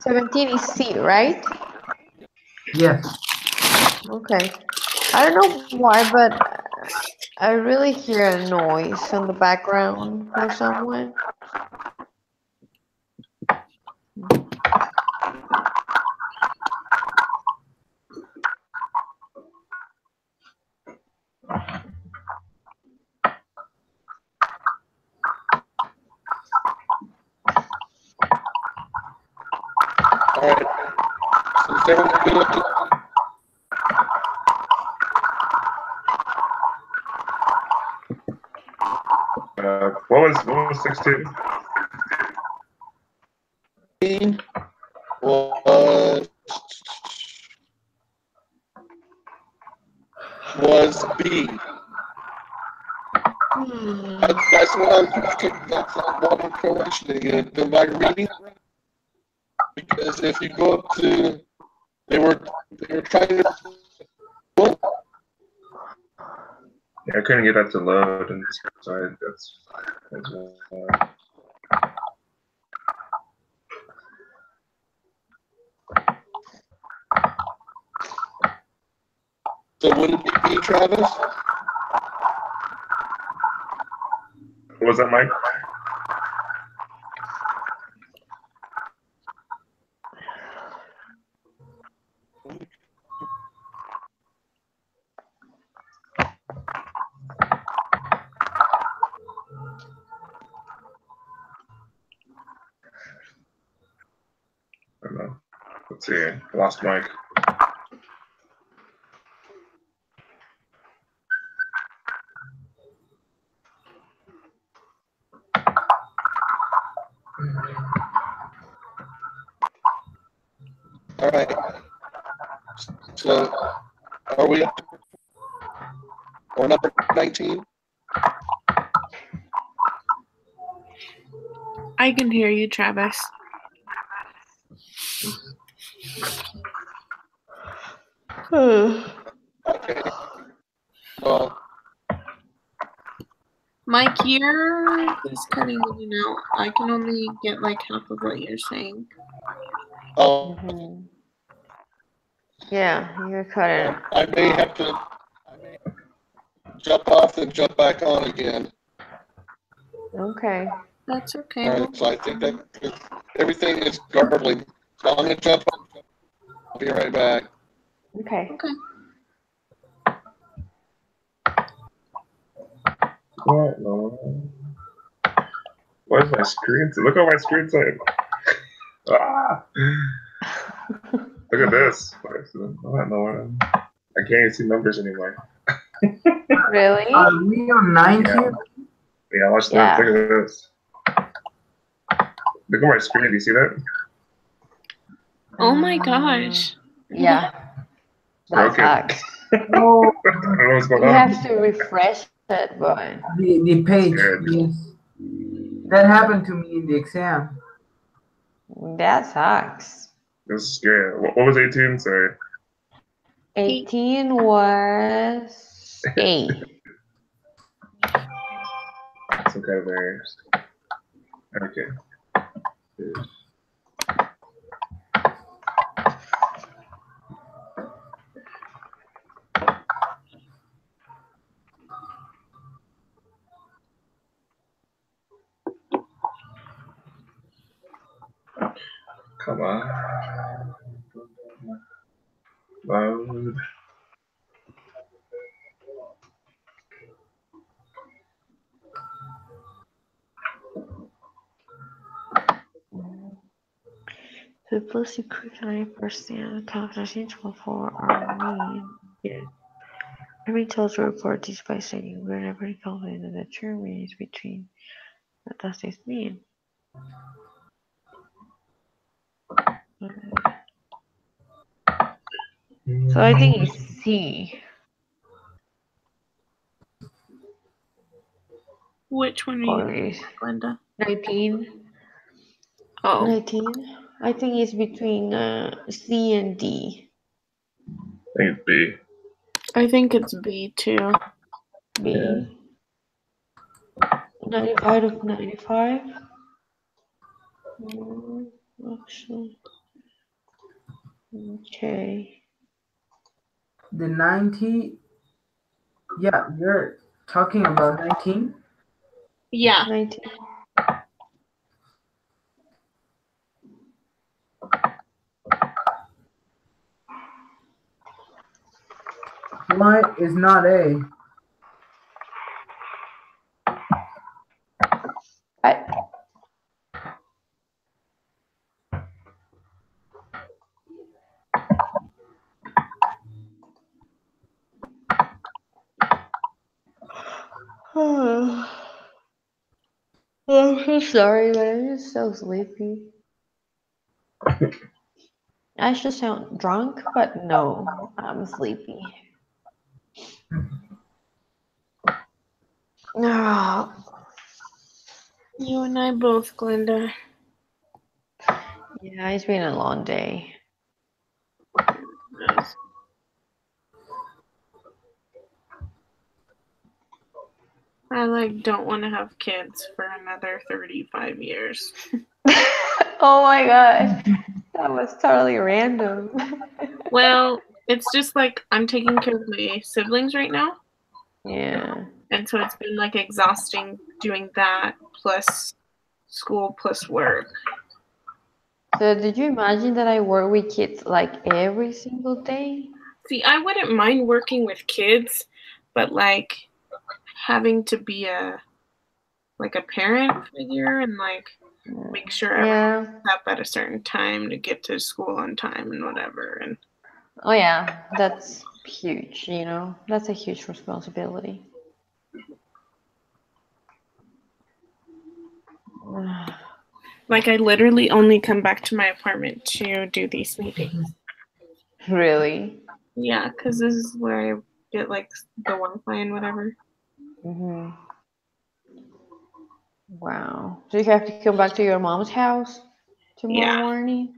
S4: 17 is C, right?
S2: Yes.
S4: Okay. I don't know why, but I really hear a noise on the background for someone.
S1: All right. So is everyone good up to
S5: What was 16?
S1: 18? Was B. That's what I'm questioning it. Am I reading? Because if you go up to, they were trying to.
S5: Yeah, I couldn't get that to load, and so that's
S1: So would it be B, Travis?
S5: What was that, Mike? I don't know. Let's see. I lost Mike.
S1: All right. So are we up to, or number 19?
S3: I can hear you, Travis.
S1: Okay. Well,
S3: Mike, you're just cutting in and out. I can only get like half of what you're saying.
S1: oh,
S4: Mhm. Yeah, you're cutting.
S1: I may have to jump off and jump back on again.
S4: Okay.
S3: That's okay.
S1: All right. So I think that everything is garbling. So I'm going to jump off. I'll be right back.
S4: Okay.
S3: Okay.
S5: What? No. What is my screen? Look at my screen time. Ah! Look at this. I don't know. I can't even see numbers anymore.
S4: Really?
S2: Are we on 19?
S5: Yeah, watch this.
S4: Yeah.
S5: Look at this. Look at my screen. Do you see that?
S3: Oh my gosh.
S4: Yeah. That
S5: Okay.
S4: sucks.
S2: Oh,
S5: I don't know what's going
S4: You
S5: on.
S4: have to refresh it, but
S2: the page.
S5: Scared.
S2: Yes. That happened to me in the exam.
S4: that sucks.
S5: This is scary. What was 18? Sorry.
S4: 18 was A.
S5: Some kind of errors. Okay. Come on. Load.
S4: The plus increase 90% confidence for our mean. Yeah. Every total report this by saying we're never confident that the term is between. What does this mean? So I think it's C.
S3: Which one are
S4: Or
S3: you,
S4: is
S3: Glenda?
S4: 19.
S3: Oh,
S4: 19. I think it's between C and D.
S5: I think it's B.
S3: I think it's B too.
S4: B.
S5: Yeah.
S4: 95 of 95. Actually. Okay.
S2: The 90. Yeah, you're talking about 19.
S3: Yeah.
S4: 19.
S2: Why is not A?
S4: I'm so sorry, but I'm just so sleepy. I should sound drunk, but no, I'm sleepy. No.
S3: You and I both, Glenda.
S4: Yeah, it's been a long day.
S3: Yes. I don't want to have kids for another 35 years.
S4: Oh my gosh, that was totally random.
S3: Well, it's just I'm taking care of my siblings right now.
S4: Yeah.
S3: And so it's been exhausting doing that plus school plus work.
S4: So did you imagine that I work with kids every single day?
S3: See, I wouldn't mind working with kids, but having to be a parent figure and make sure everyone's up at a certain time to get to school on time and whatever. And
S4: oh yeah, that's huge, that's a huge responsibility.
S3: I literally only come back to my apartment to do these meetings.
S4: Really?
S3: Yeah, because this is where I get the Wi-Fi and whatever.
S4: Mm-hmm. Wow. So you have to come back to your mom's house tomorrow morning?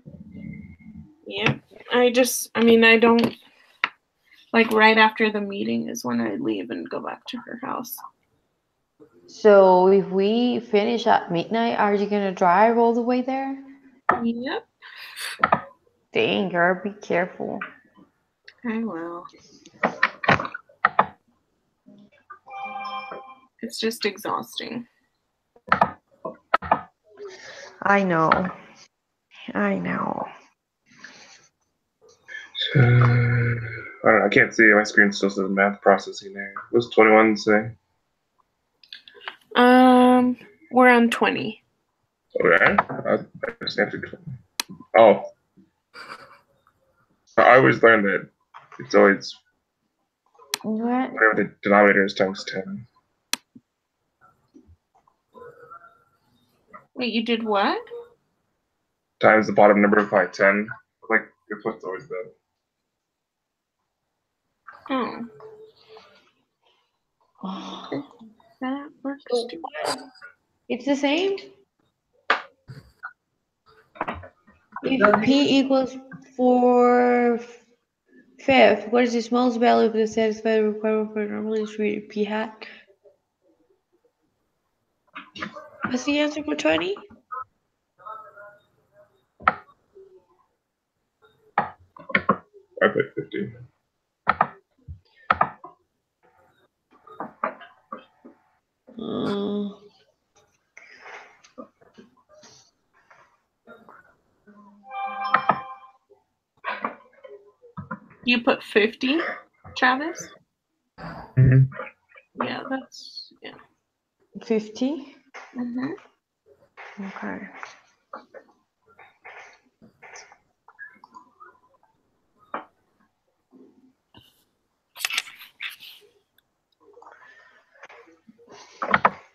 S3: Yeah. I don't right after the meeting is when I leave and go back to her house.
S4: So if we finish at midnight, are you gonna drive all the way there?
S3: Yep.
S4: Dang, girl, be careful.
S3: I will. It's just exhausting.
S4: I know.
S5: I don't know. I can't see. My screen still says math processing there. What's 21 say?
S3: We're on 20.
S5: Okay. I just answered 20. Oh. I always learned that it's always
S4: What?
S5: whatever the denominator is times 10.
S3: Wait, you did what?
S5: Times the bottom number by 10. It's what's always the.
S3: Oh. That works too.
S4: It's the same? If P equals 4/5, what is the smallest value of the satisfied requirement for a normal distributed P hat? What's the answer for 20?
S5: I put 50.
S3: You put 50, Travis?
S5: Mm-hmm.
S3: Yeah, that's
S4: 50?
S3: Mm-hmm.
S4: Okay.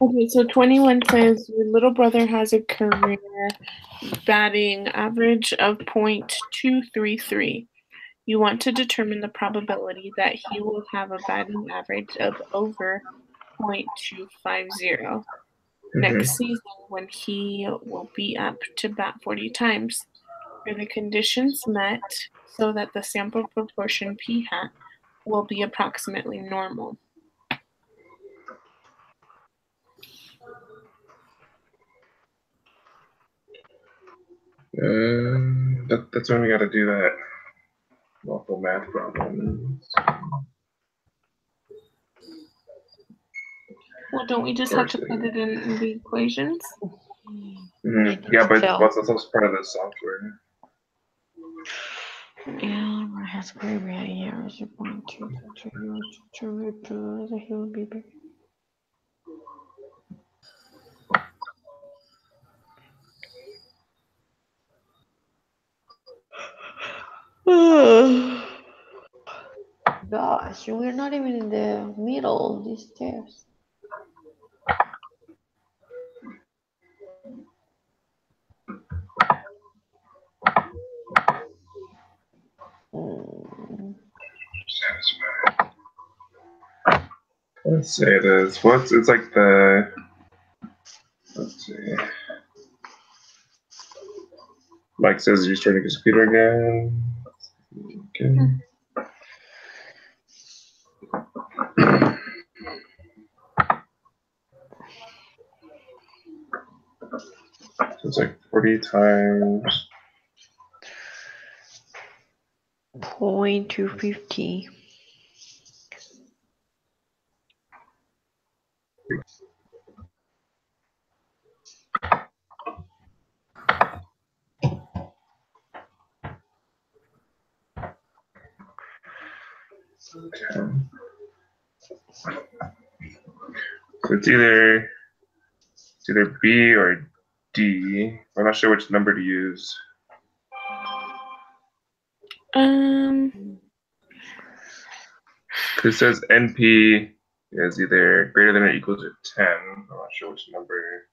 S3: Okay, so 21 says your little brother has a career batting average of .233. You want to determine the probability that he will have a batting average of over .250 next season when he will be up to bat 40 times. Are the conditions met so that the sample proportion p hat will be approximately normal?
S5: That's when we got to do that multiple math problems.
S3: Well, don't we just have to put it in the equations?
S5: Yeah, but that's also part of the software.
S4: Yeah, has great years. To reproduce, he will be big. Gosh, we're not even in the middle of these steps.
S5: Let's say it is. It's like the. Let's see. Mike says you're starting his computer again. Okay. So it's like 40 times.
S4: .250.
S5: Okay. So it's either B or D. I'm not sure which number to use. It says NP is either greater than or equal to 10. I'm not sure which number.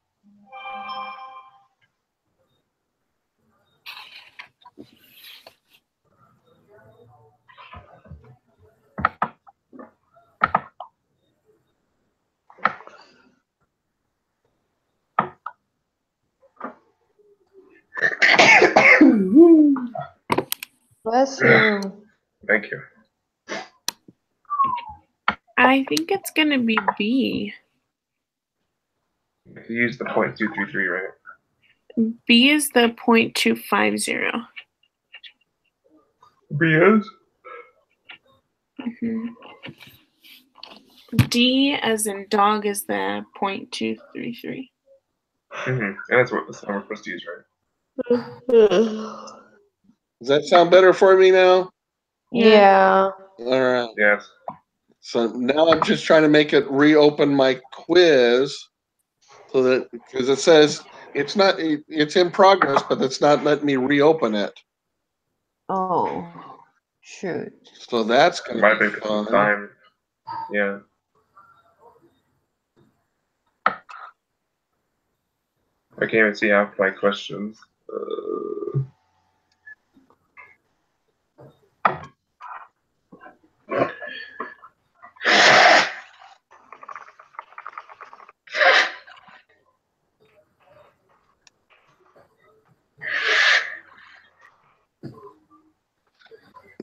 S4: Bless you.
S5: Thank you.
S3: I think it's going to be B.
S5: You use the .233, right?
S3: B is the .250.
S5: B is?
S3: D as in dog is the .233.
S5: And that's what the number we're supposed to use, right?
S1: Does that sound better for me now?
S4: Yeah.
S1: All right.
S5: Yes.
S1: So now I'm just trying to make it reopen my quiz, so that because it says it's in progress, but it's not letting me reopen it.
S4: Oh, shoot.
S1: So that's
S5: It
S1: gonna
S5: might
S1: be
S5: have been some
S1: fun.
S5: time. Yeah. I can't even see half my questions.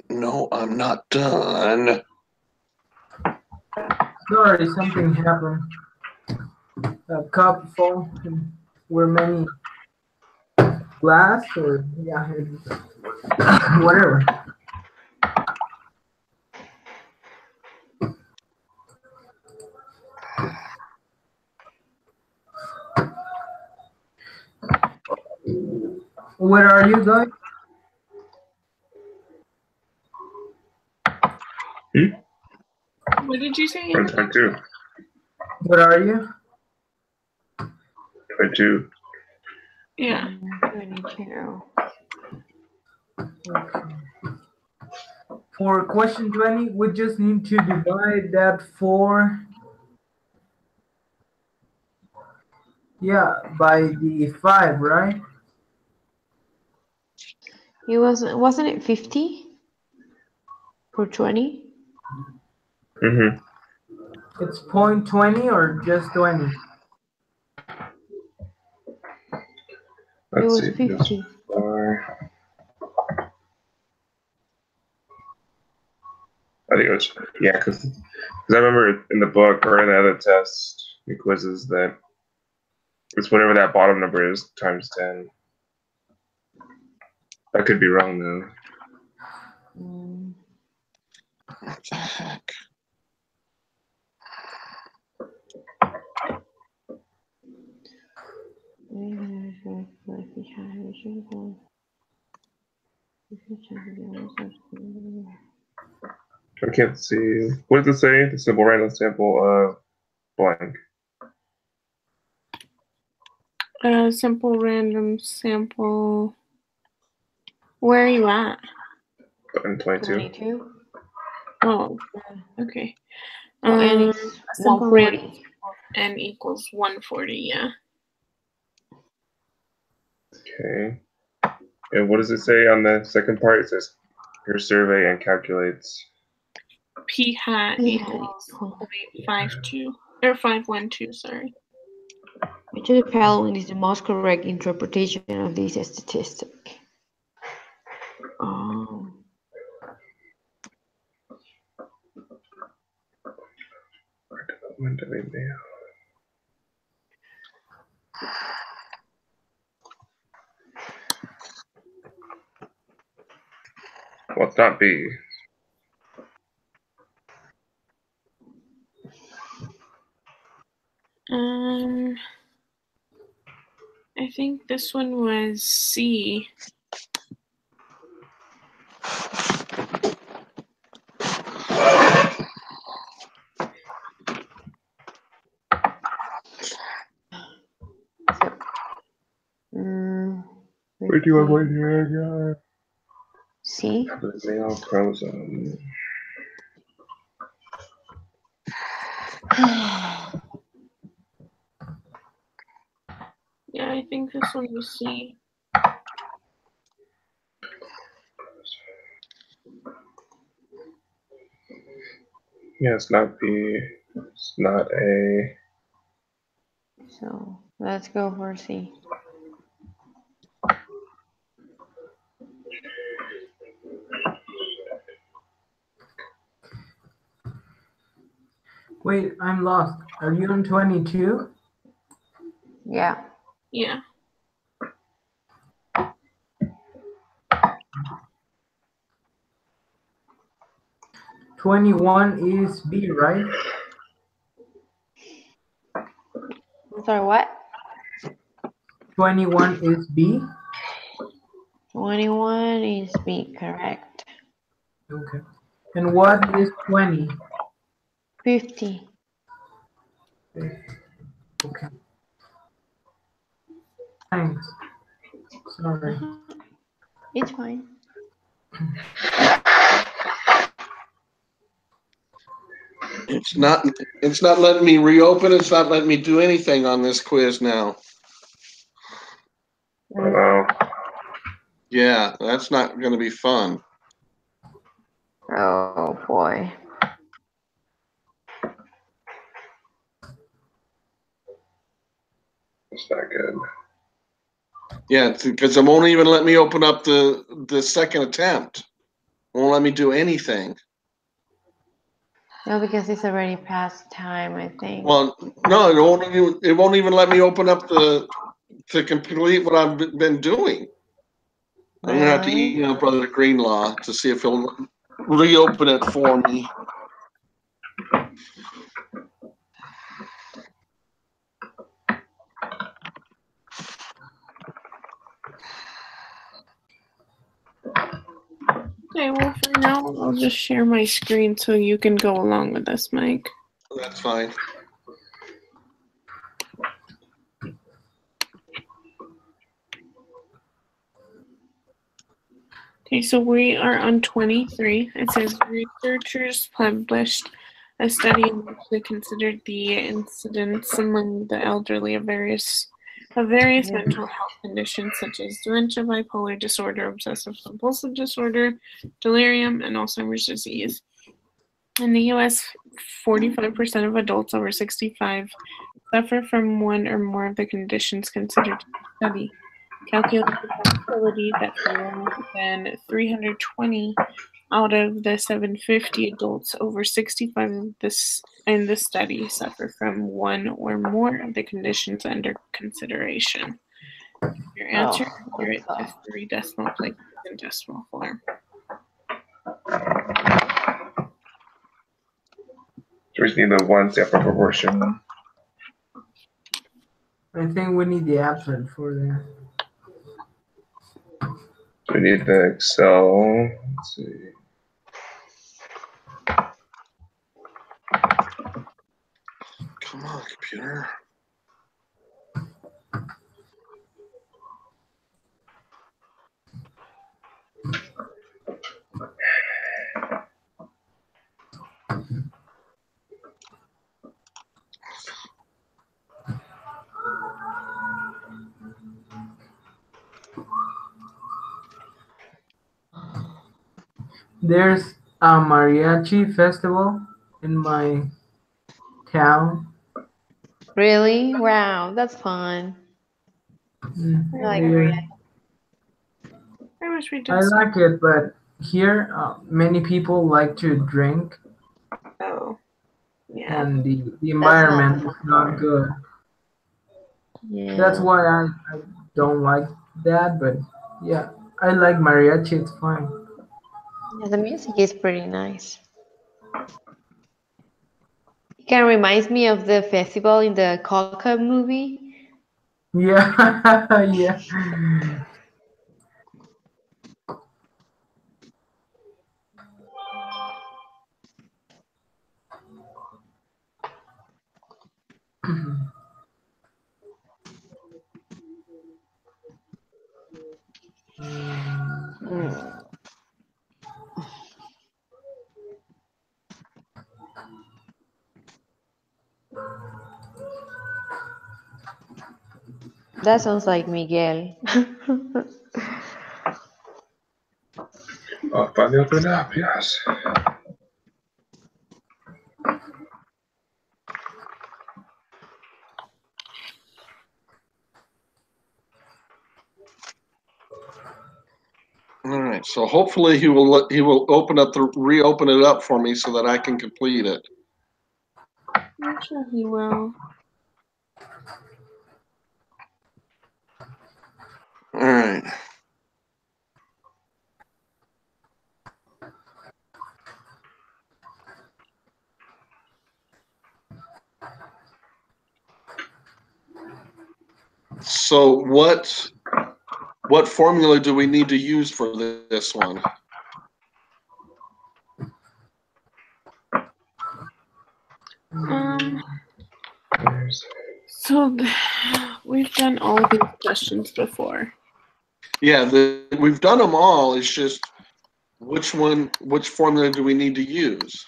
S2: No, I'm not done. Sorry, something happened. A cup fall. Were many glass or yeah, whatever. Where are you going?
S3: What did you say?
S5: 22.
S2: Where are you?
S5: 22.
S3: Yeah.
S4: 22.
S2: Okay. For question 20, we just need to divide that 4 Yeah, by the 5, right?
S4: It wasn't it 50 for 20?
S5: Mm-hmm.
S2: It's 0.20 or just 20?
S4: It
S5: Let's
S4: was
S5: see.
S4: 50.
S5: I think it was, yeah, because I remember in the book or in the other test, the quizzes, that it's whatever that bottom number is times 10. I could be wrong though.
S4: Mm.
S1: What the heck?
S5: I can't see. What does it say? The simple random sample blank.
S3: Simple random sample. Where are you at?
S5: Button 22.
S4: 22.
S3: Oh, okay.
S4: Oh, and it's
S3: simple
S4: 140.
S3: N equals 140, yeah.
S5: Okay. And what does it say on the second part? It says your survey and calculates.
S3: P hat
S4: Yeah,
S3: equals 0.52 or 512, sorry.
S4: which of the following is the most correct interpretation of this statistic?
S5: When did we mail? Well, it's not B.
S3: I think this one was C.
S5: Where do I wait here?
S4: C.
S5: Mail chromosome.
S3: Yeah, I think this one was C.
S5: Yeah, it's not B. It's not A.
S4: So let's go for C.
S2: Wait, I'm lost. Are you on 22?
S4: Yeah.
S3: Yeah.
S2: $21 is B, right?
S4: I'm sorry, what?
S2: 21 is B?
S4: 21 is B, correct.
S2: Okay. And what is 20?
S4: 50.
S2: Okay. Thanks. Sorry.
S4: It's fine.
S1: It's not letting me reopen. It's not letting me do anything on this quiz now.
S5: Oh,
S1: Yeah, that's not going to be fun.
S4: Oh boy.
S5: it's not good.
S1: Yeah, because it won't even let me open up the second attempt. It won't let me do anything.
S4: No, because it's already past time, I think.
S1: Well, no, it won't even let me open up to complete what I've been doing. I'm gonna have to
S4: Really?
S1: email Brother Greenlaw to see if he'll reopen it for me.
S3: Okay, well, for now, I'll just share my screen so you can go along with us, Mike.
S1: That's fine.
S3: Okay, so we are on 23. It says researchers published a study in which they considered the incidence among the elderly of various of various
S4: Yeah.
S3: mental health conditions such as dementia, bipolar disorder, obsessive compulsive disorder, delirium, and Alzheimer's disease. In the US, 45% of adults over 65 suffer from one or more of the conditions considered in the study. Calculate the probability that fewer than 320 out of the 750 adults over 65 in the study suffer from one or more of the conditions under consideration. Your answer, enter it to 3 decimal places in decimal form.
S5: So we just need the one separate proportion.
S2: I think we need the absent for that.
S5: We need the Excel. Let's see.
S1: Come on, computer.
S2: There's a mariachi festival in my town.
S4: Really? Wow, that's fun.
S2: Mm,
S4: I like
S2: yeah.
S4: mariachi.
S3: I wish we did
S2: I like it, but here many people like to drink,
S3: so. Yeah.
S2: and the environment is not
S4: fun.
S2: good.
S4: Yeah.
S2: That's why I don't like that. But yeah, I like mariachi. It's fine.
S4: Yeah, the music is pretty nice. It kind of reminds me of the festival in the Coca movie.
S2: Yeah, yeah.
S4: Mm. That sounds like Miguel.
S5: Open the open up, yes.
S1: All right. So hopefully he will reopen it up for me so that I can complete it.
S3: I'm sure he will.
S1: All right. So what formula do we need to use for this one?
S3: So we've done all of these questions before.
S1: Yeah, we've done them all. It's just which formula do we need to use?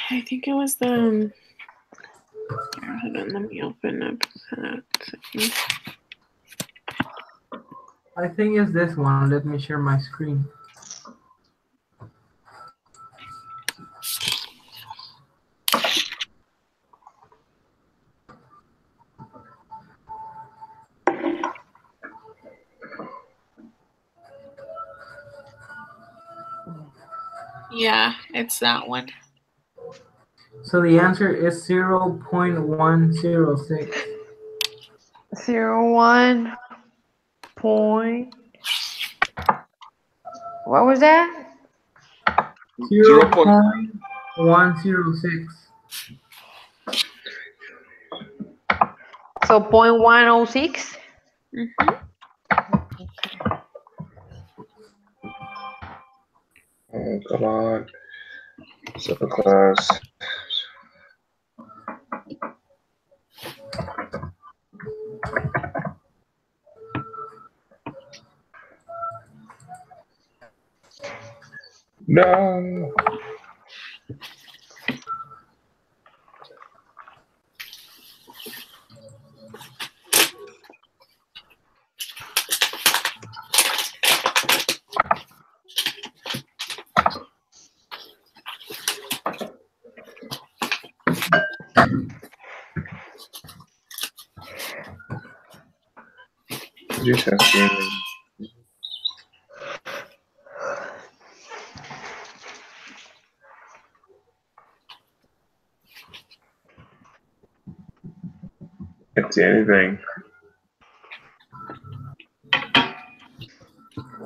S3: I think it was the. Hold on, let me open up that.
S2: I think it's this one. Let me share my screen.
S3: Yeah, it's that one.
S2: So the answer is 0.106.
S4: 01 point. What was that?
S2: 0.106.
S4: So 0.106?
S3: Mm-hmm.
S5: Oh, come on. Super class. No. You testing? Can't see anything.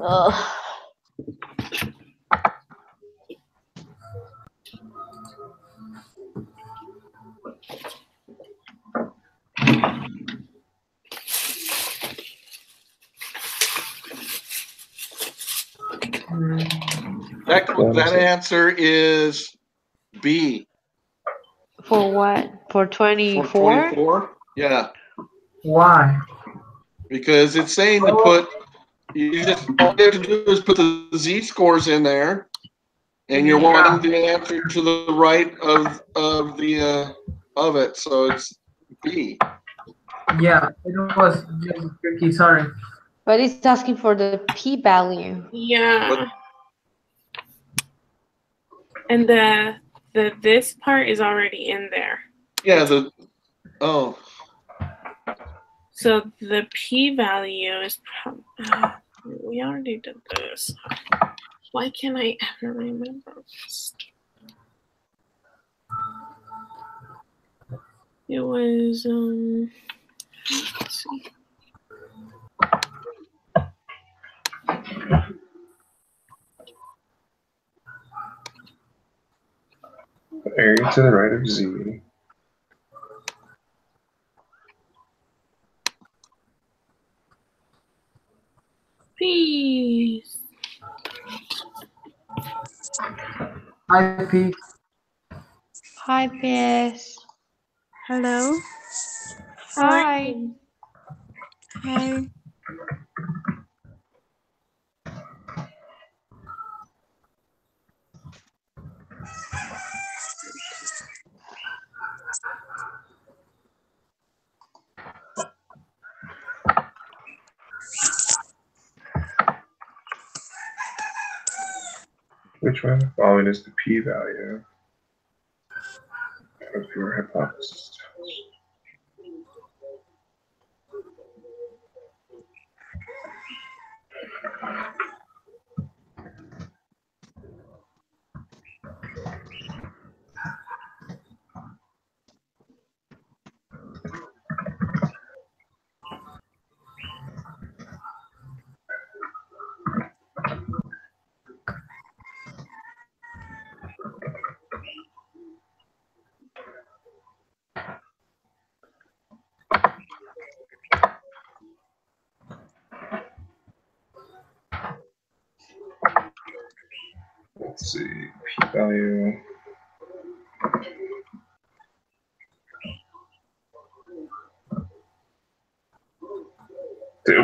S4: Ugh.
S1: That answer is B.
S4: For what? For
S1: For
S4: 24?
S1: 24? Yeah,
S2: Why?
S1: because it's saying to put, you just, all you have to do is put the z-scores in there, and you're wanting the answer to the right of it, so it's B.
S2: Yeah, it was just tricky. Sorry.
S4: But it's asking for the p-value.
S3: Yeah. And the this part is already in there.
S1: Yeah,
S3: So the p-value is we already did this. Why can't I ever remember this? It was let's see.
S5: Area to the right of Z.
S3: Peace.
S2: Hi, Pete.
S4: Hi, Piers.
S3: Hello.
S4: Hi.
S3: Hi.
S5: Which one of the following is the p-value of your hypothesis? Let's see, p-value.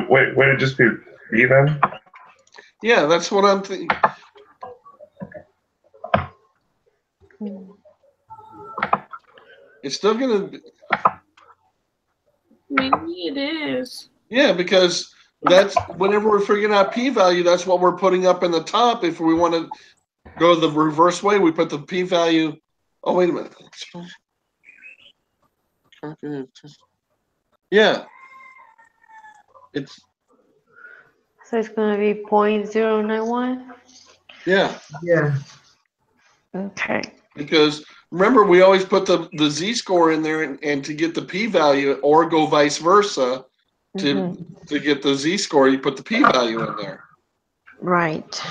S5: Wait, would it just be B then?
S1: yeah, that's what I'm thinking. It's still gonna be,
S3: Maybe it is.
S1: yeah, because that's whenever we're figuring out p-value, that's what we're putting up in the top. If we want to go the reverse way, we put the p-value. Oh, wait a minute. Yeah. It's,
S4: So it's going to be 0.091?
S1: yeah,
S2: Yeah.
S4: Okay.
S1: because remember, we always put the z-score in there, and to get the p-value, or go vice versa, to get the z-score, you put the p-value in there.
S4: Right.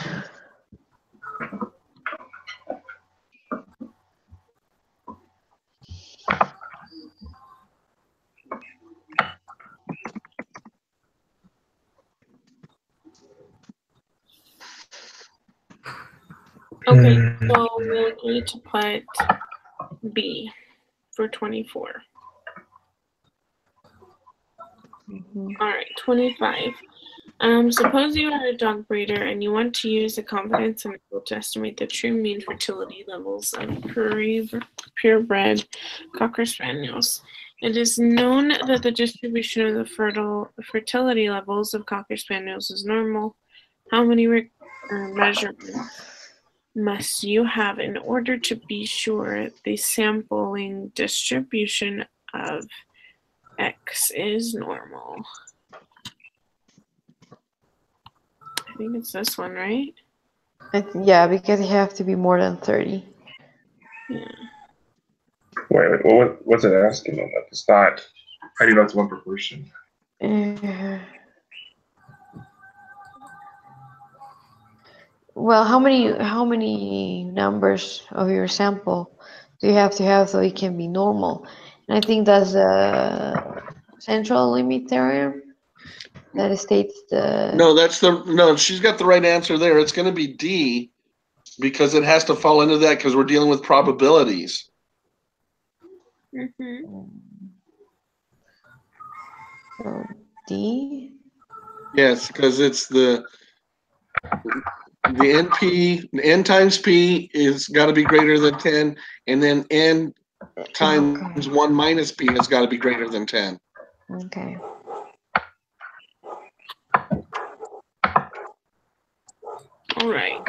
S3: Okay, so we'll agree to put B for 24. All right, 25. Suppose you are a dog breeder and you want to use the confidence interval to estimate the true mean fertility levels of purebred Cocker Spaniels. It is known that the distribution of the fertility levels of Cocker Spaniels is normal. How many measurements must you have in order to be sure the sampling distribution of X is normal? I think it's this one, right?
S4: Yeah, because it have to be more than 30.
S3: Yeah.
S5: Wait, what's it asking on that? It's not. How do you know it's one proportion?
S4: Well, how many numbers of your sample do you have to have so it can be normal? And I think that's the central limit theorem that states the.
S1: No, she's got the right answer there. It's going to be D because it has to fall into that because we're dealing with probabilities.
S3: Mm-hmm.
S4: So D.
S1: Yes, because it's the NP, N times P is got to be greater than 10, and then N times 1 minus P has got to be greater than 10.
S4: Okay.
S3: All right.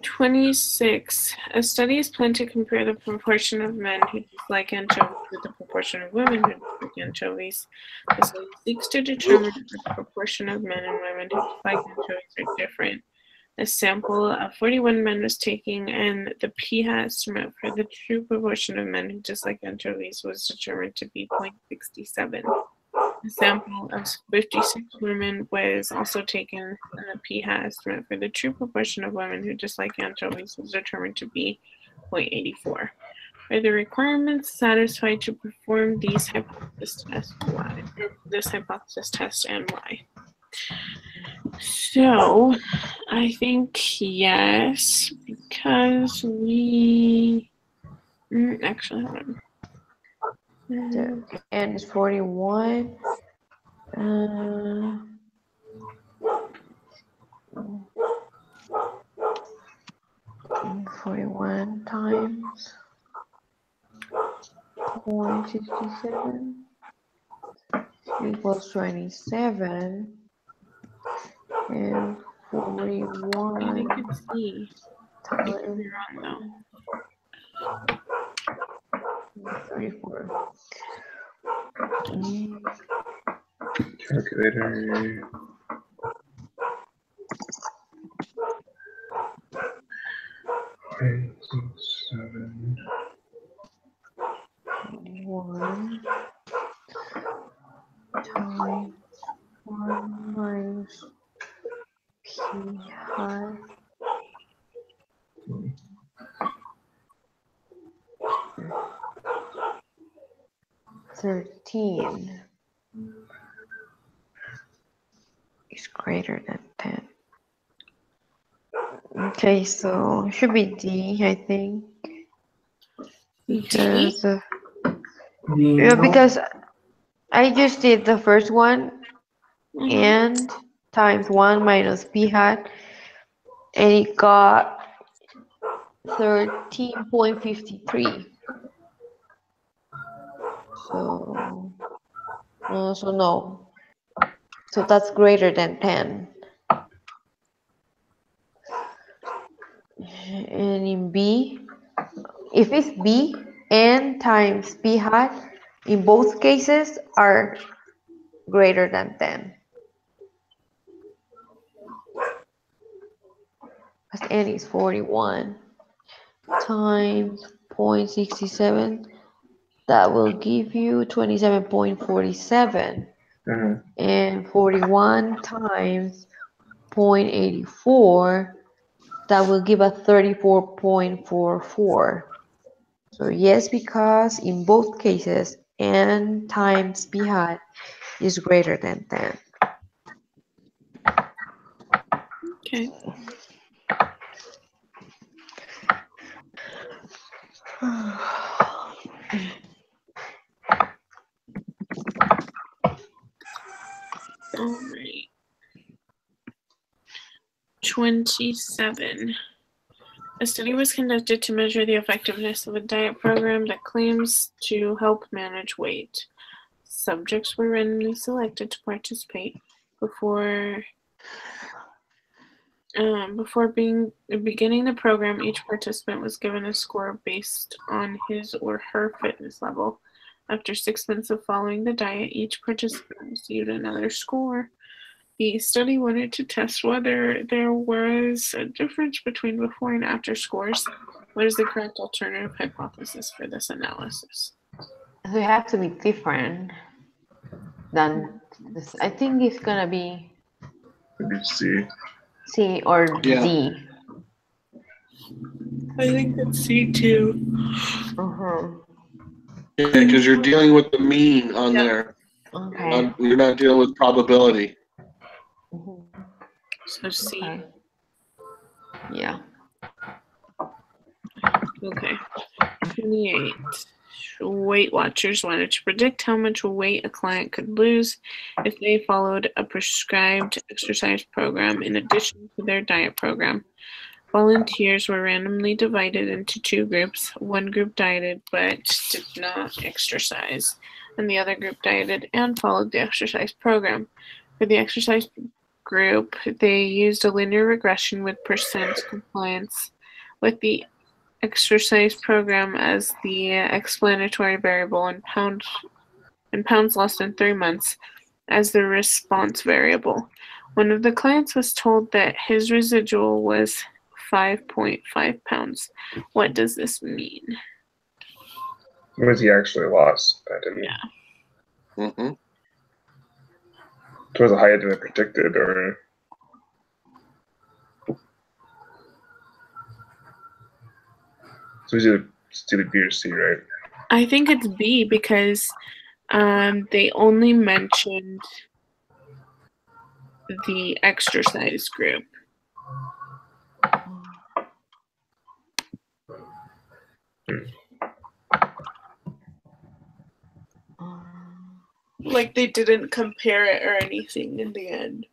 S3: 26. A study is planned to compare the proportion of men who dislike anchovies with the proportion of women who dislike anchovies. The study seeks to determine if the proportion of men and women who dislike anchovies are different. A sample of 41 men was taken, and the p-hat estimate for the true proportion of men who dislike anchovies was determined to be 0.67. A sample of 56 women was also taken, and the p-hat estimate for the true proportion of women who dislike anchovies was determined to be 0.84. Are the requirements satisfied to perform these hypothesis tests? Why? This hypothesis test and why? So, I think yes, because we actually hold on.
S4: The N is 41. 41 times 0.67 equals 27, and
S3: I think
S4: 41
S3: it's C. I could
S4: times
S3: be wrong though.
S4: 34.
S5: Calculator. Okay, 7.
S4: 1 times 1 minus p hat 13 is greater than 10. Okay, so it should be D, I think. Because yeah, because I just did the first one and times 1 minus p hat, and it got 13.53. So no. So that's greater than 10. And in B, if it's B, N times p hat in both cases are greater than 10. Because N is 41 times 0.67. That will give you 27.47. And 41 times 0.84, that will give us 34.44. So yes, because in both cases, N times p hat is greater than 10.
S3: Okay. All right. 27. A study was conducted to measure the effectiveness of a diet program that claims to help manage weight. Subjects were randomly selected to participate before Before beginning the program, each participant was given a score based on his or her fitness level. After 6 months of following the diet, each participant received another score. The study wanted to test whether there was a difference between before and after scores. What is the correct alternative hypothesis for this analysis?
S4: So it has to be different than this. I think it's gonna be
S5: Maybe C.
S4: C or
S1: Yeah.
S4: D.
S3: I think it's C too.
S1: Yeah, because you're dealing with the mean on
S3: Yeah.
S1: there.
S4: Okay.
S1: You're not dealing with probability.
S3: So C.
S4: Okay. Yeah.
S3: Okay. 28. Weight Watchers wanted to predict how much weight a client could lose if they followed a prescribed exercise program in addition to their diet program. Volunteers were randomly divided into two groups. One group dieted but did not exercise, and the other group dieted and followed the exercise program. For the exercise group, they used a linear regression with percent compliance with the exercise program as the explanatory variable and pounds lost in 3 months as the response variable. One of the clients was told that his residual was 5.5 pounds. What does this mean?
S5: What was he actually lost? I didn't.
S3: Yeah.
S1: Mm-hmm.
S5: It was higher than I predicted, or so it's either B or C, right?
S3: I think it's B because they only mentioned the exercise group. Like they didn't compare it or anything in the end.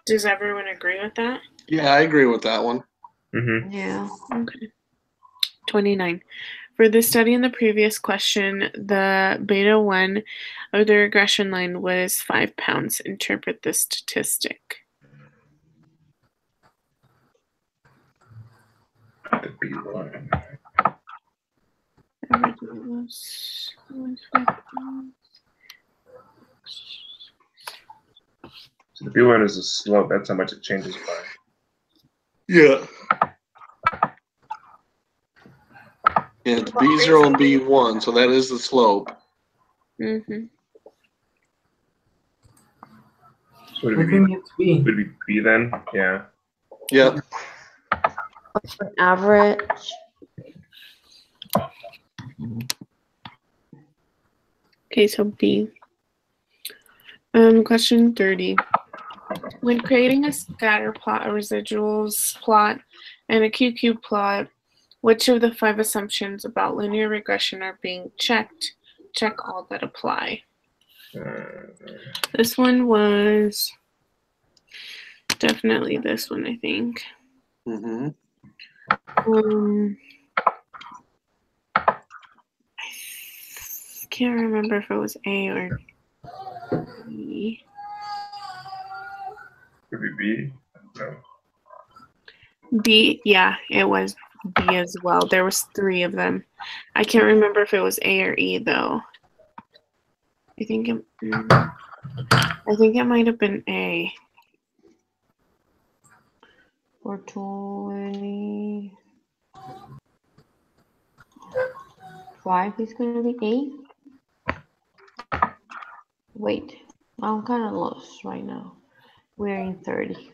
S3: Does everyone agree with that?
S1: Yeah, I agree with that one.
S5: Mm-hmm.
S4: Yeah.
S3: Okay. 29. For the study in the previous question, the beta 1 of the regression line was 5 pounds. Interpret the statistic.
S5: The B one.
S3: Everything was 5 pounds.
S5: So the B one is a slope. That's how much it changes by.
S1: Yeah. Yeah, it's B0 and B1, so that is the slope.
S3: Mm-hmm.
S5: So would
S2: I
S5: it be,
S2: think it's B.
S5: would it be B then? Yeah.
S1: Yep.
S4: Average.
S3: Okay, so B. Question 30. When creating a scatter plot, a residuals plot, and a QQ plot, which of the 5 assumptions about linear regression are being checked? Check all that apply. This one was definitely this one, I think.
S1: Mm-hmm.
S3: I can't remember if it was A or B.
S5: Would it be B? No.
S3: B, yeah, it was B as well. There was 3 of them. I can't remember if it was A or E though. I think it might have been A.
S4: For 25 is gonna be A. Wait, I'm kind of lost right now. We're in 30.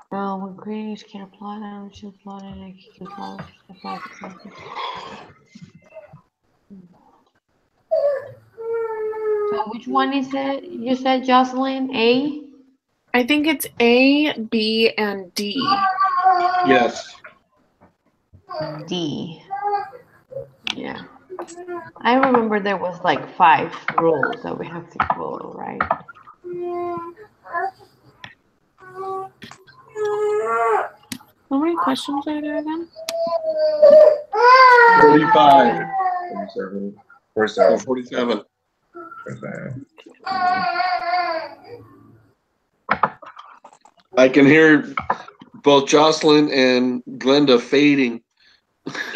S4: When creating a scatter plot, I should plot and I can plot something. So which one is it? You said, Jocelyn, A?
S3: I think it's A, B, and D.
S1: Yes.
S4: D. Yeah. I remember there was like 5 rules that we have to follow, right?
S3: questions are there then?
S1: 45.
S5: 47. Where's
S1: So
S5: that?
S1: 47.
S5: Where's that?
S1: I can hear both Jocelyn and Glenda fading.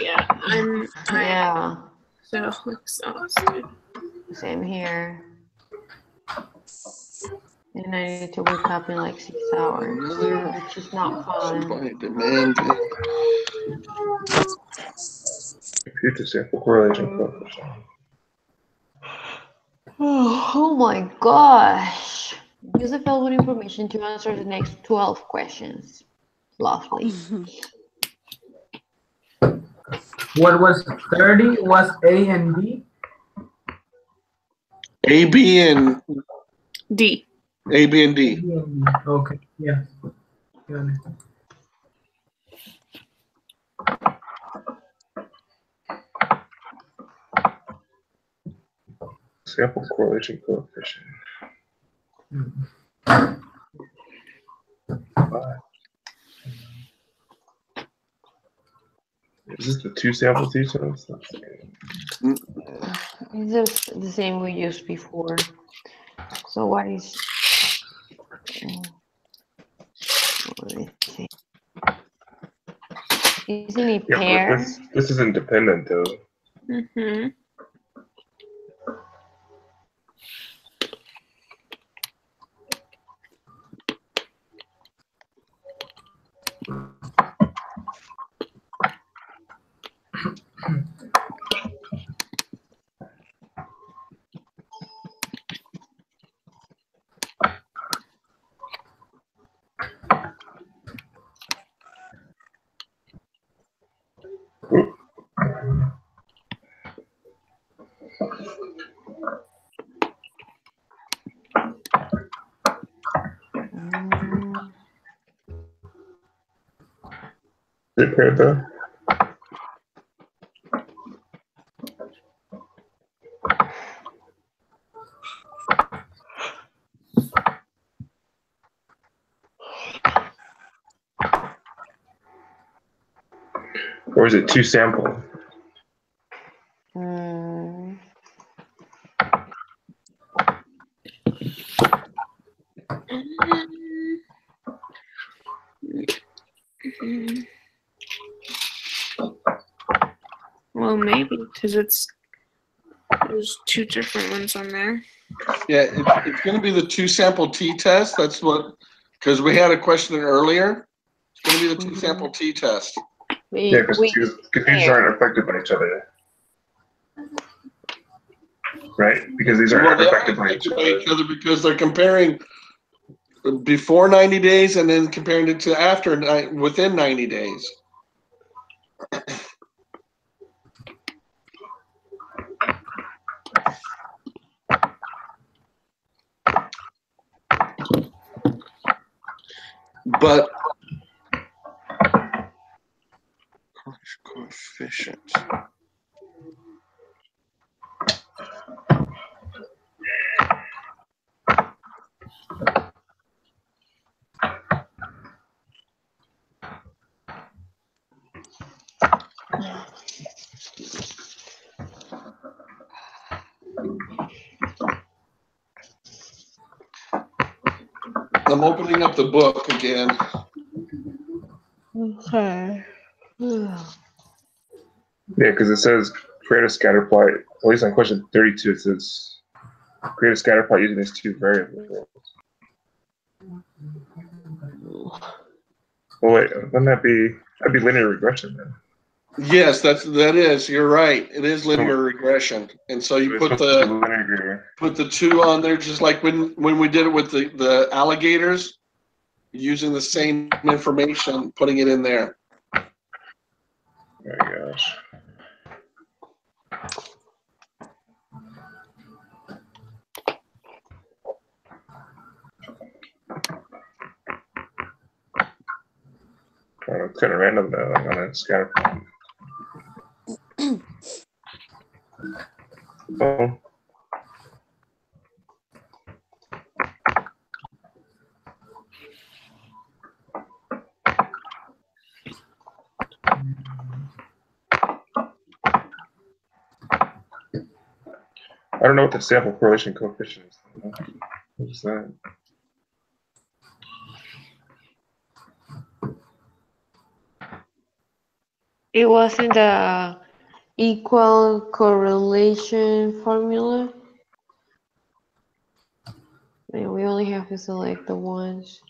S3: Yeah, I'm
S4: Yeah,
S3: so exhausted.
S4: same here. And I need to wake up in like 6 hours,
S1: Another
S4: which is not fun.
S1: supply and demand.
S5: Computer sample correlation coefficient.
S4: Oh my gosh. Use the following information to answer the next 12 questions. Lovely.
S2: What was 30 was A and B?
S1: A, B, and
S3: D.
S1: A, B, and
S2: A,
S1: D.
S2: B, and B. Okay, yes. Got it.
S5: Sample correlation coefficient.
S2: Mhm.
S5: 5. Is this the two sample t-cells?
S4: It's just the same we used before. So what is... let's see. Isn't it
S5: Yeah,
S4: pair?
S5: but this isn't dependent though.
S3: Mm-hmm.
S4: Mm,
S5: Is it paired though? Or is it two sample?
S4: mm,
S3: Well, maybe because there's two different ones on there.
S1: Yeah, it's going to be the two sample t-test. That's what, because we had a question earlier. It's going to be the two sample t-test.
S5: Yeah, because
S4: we
S5: these aren't affected by each other. Right? Because these aren't
S1: Well, they are
S5: affected by each other.
S1: because they're comparing before 90 days and then comparing it to after within 90 days. But coefficient. I'm opening up the book again.
S4: Okay.
S5: Yeah, because it says create a scatter plot. At least on question 32, it says create a scatter plot using these two variables. Well, wait, wouldn't that'd be linear regression then?
S1: Yes, that is. You're right. It is linear regression, and so you
S5: It's
S1: put
S5: supposed to be
S1: the
S5: linear.
S1: two on there, just like when we did it with the alligators, using the same information, putting it in there.
S5: Oh my gosh. It's kind of random though, like on a scatter plot. Oh. I don't know what the sample correlation coefficient is. What is that?
S4: It wasn't the equal correlation formula. And we only have to select the ones.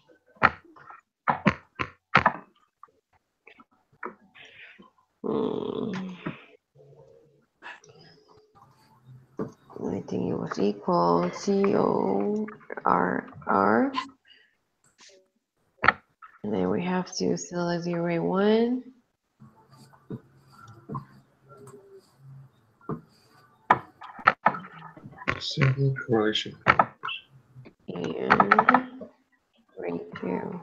S4: I think it was equal CORR. And then we have to select the array 1.
S5: Sample correlation.
S4: And array 2.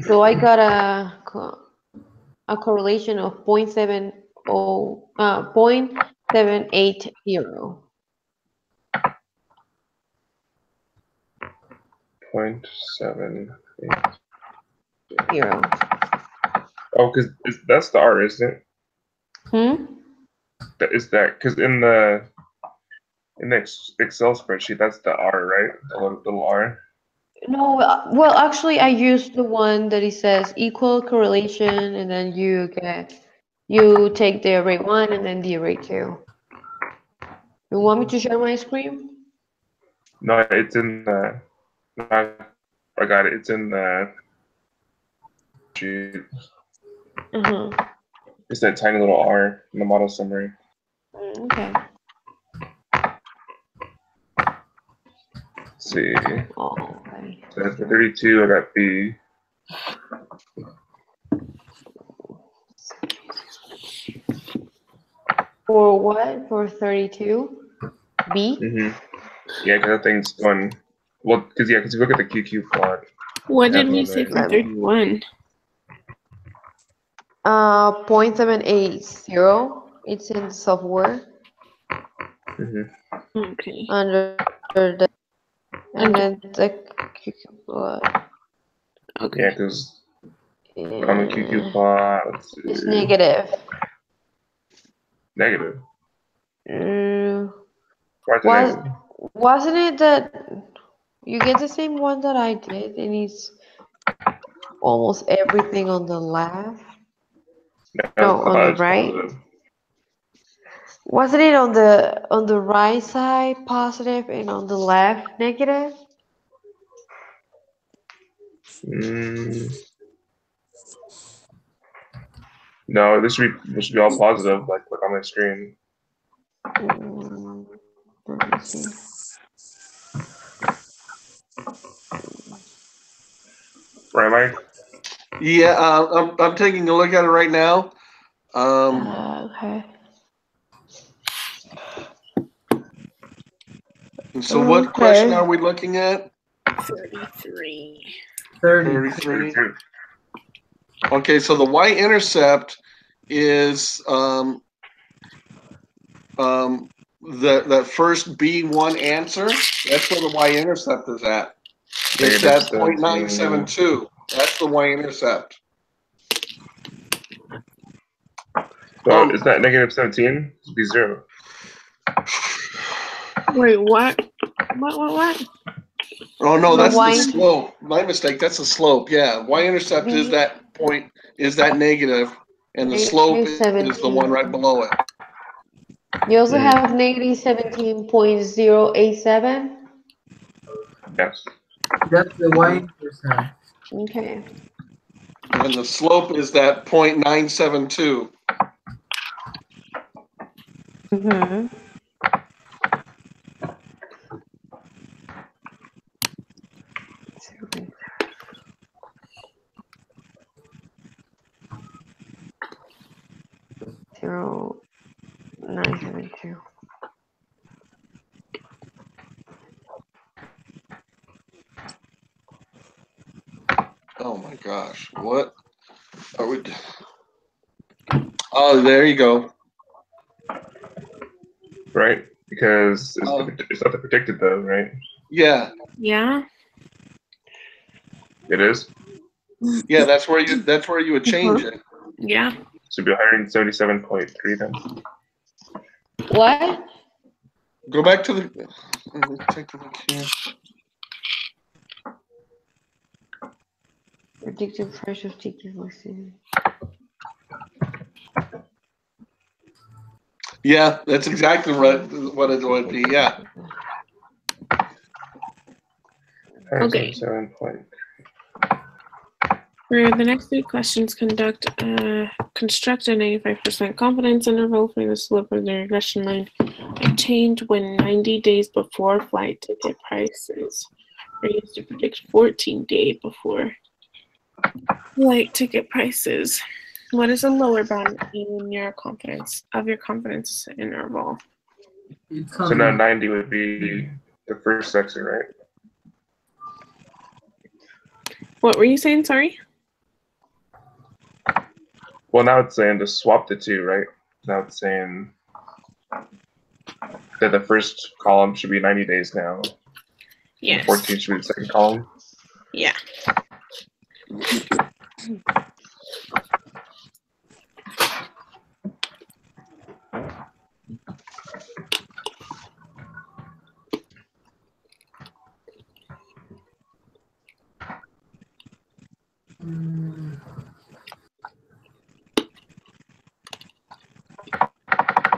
S4: So I got a correlation of 0.780.
S5: 0.78.
S4: Zero.
S5: Oh, because that's the R, isn't it? That is that because in the Excel spreadsheet, that's the R, right? The little R.
S4: No, well, actually, I used the one that it says equal correlation, and then you take the array 1 and then the array 2. You want me to share my screen?
S5: No, it's in the. I got it. It's in the. Sheet. It's that tiny little R in the model summary.
S4: Okay.
S5: Let's see.
S4: Oh, okay.
S5: So that's for 32. I got B.
S4: For what? For 32? B?
S5: Yeah, because that thing's going. Well, because if you look at the QQ plot.
S3: What did we say for 31?
S4: 0.780. It's in the software.
S3: Okay.
S4: Under the and then the QQ plot.
S3: Okay.
S5: Yeah, because on the QQ plot,
S4: it's negative.
S5: Negative.
S4: Wasn't it that you get the same one that I did, and it's almost everything on the left? No, on the right. Positive. Wasn't it on the right side positive and on the left negative?
S5: No, this should be all positive, like on my screen.
S4: Let me see.
S5: Right, Mike?
S1: Yeah, I'm taking a look at it right now.
S4: Okay.
S1: So what question are we looking at?
S3: 33.
S1: 33. Okay, so the y-intercept is that first B1 answer. That's where the y-intercept is at. It's at 0.972. That's the y-intercept.
S5: So is that negative 17? It'd be 0.
S3: Wait, what? What?
S1: Oh no, that's the slope. My mistake. That's the slope. Yeah, y-intercept is that point. Is that negative, and the slope is the one right below it.
S4: You also have negative 17.087.
S5: Yes.
S2: That's the y-intercept.
S4: Okay.
S1: And the slope is that 0.972.
S4: Zero 972.
S1: Oh my gosh, what are we? Oh, there you go.
S5: Right, because it's not the predicted though, right?
S1: Yeah.
S3: Yeah.
S5: It is.
S1: Yeah, that's where you would change it.
S3: Yeah.
S5: Should be 177.3 then.
S4: What?
S1: Go back to the. Let me take a look here.
S4: Predicted price of tickets listed.
S1: Yeah, that's exactly right. What it would be. Yeah.
S3: Okay.
S5: 177.
S3: For the next 3 questions, construct a 95% confidence interval for the slope of the regression line. A change when 90 days before flight ticket prices are used to predict 14 days before flight ticket prices. What is the lower bound in your confidence interval?
S2: It's
S5: So now 90 would be the first section, right?
S3: What were you saying? Sorry.
S5: Well, now it's saying to swap the two, right? Now it's saying that the first column should be 90 days now.
S3: Yes.
S5: And 14 should be the second column.
S3: Yeah.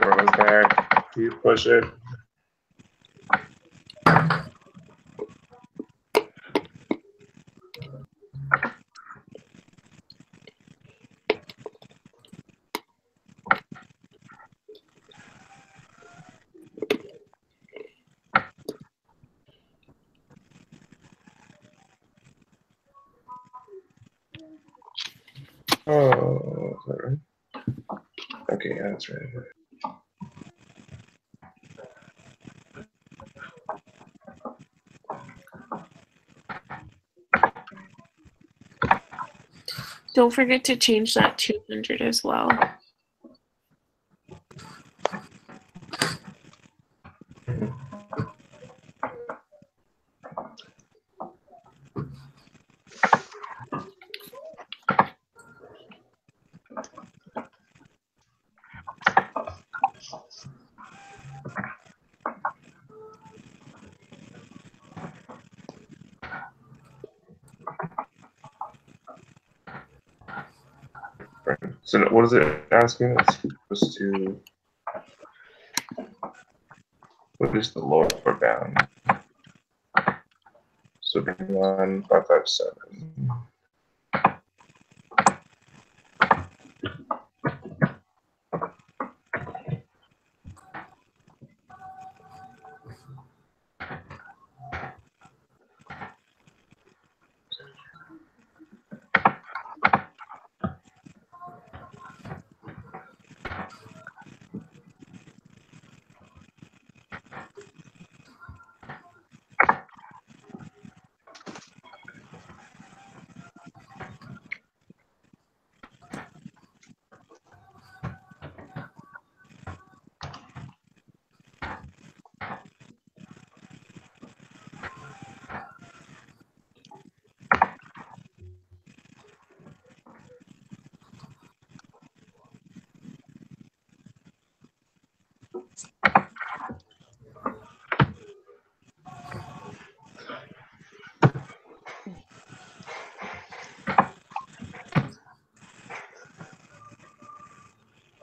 S5: Where was that? You push it. Oh, is that right? Okay, yeah, that's right.
S3: Don't forget to change that 200 as well.
S5: So what is it asking? It's supposed to. What is the lower bound? So 1,557.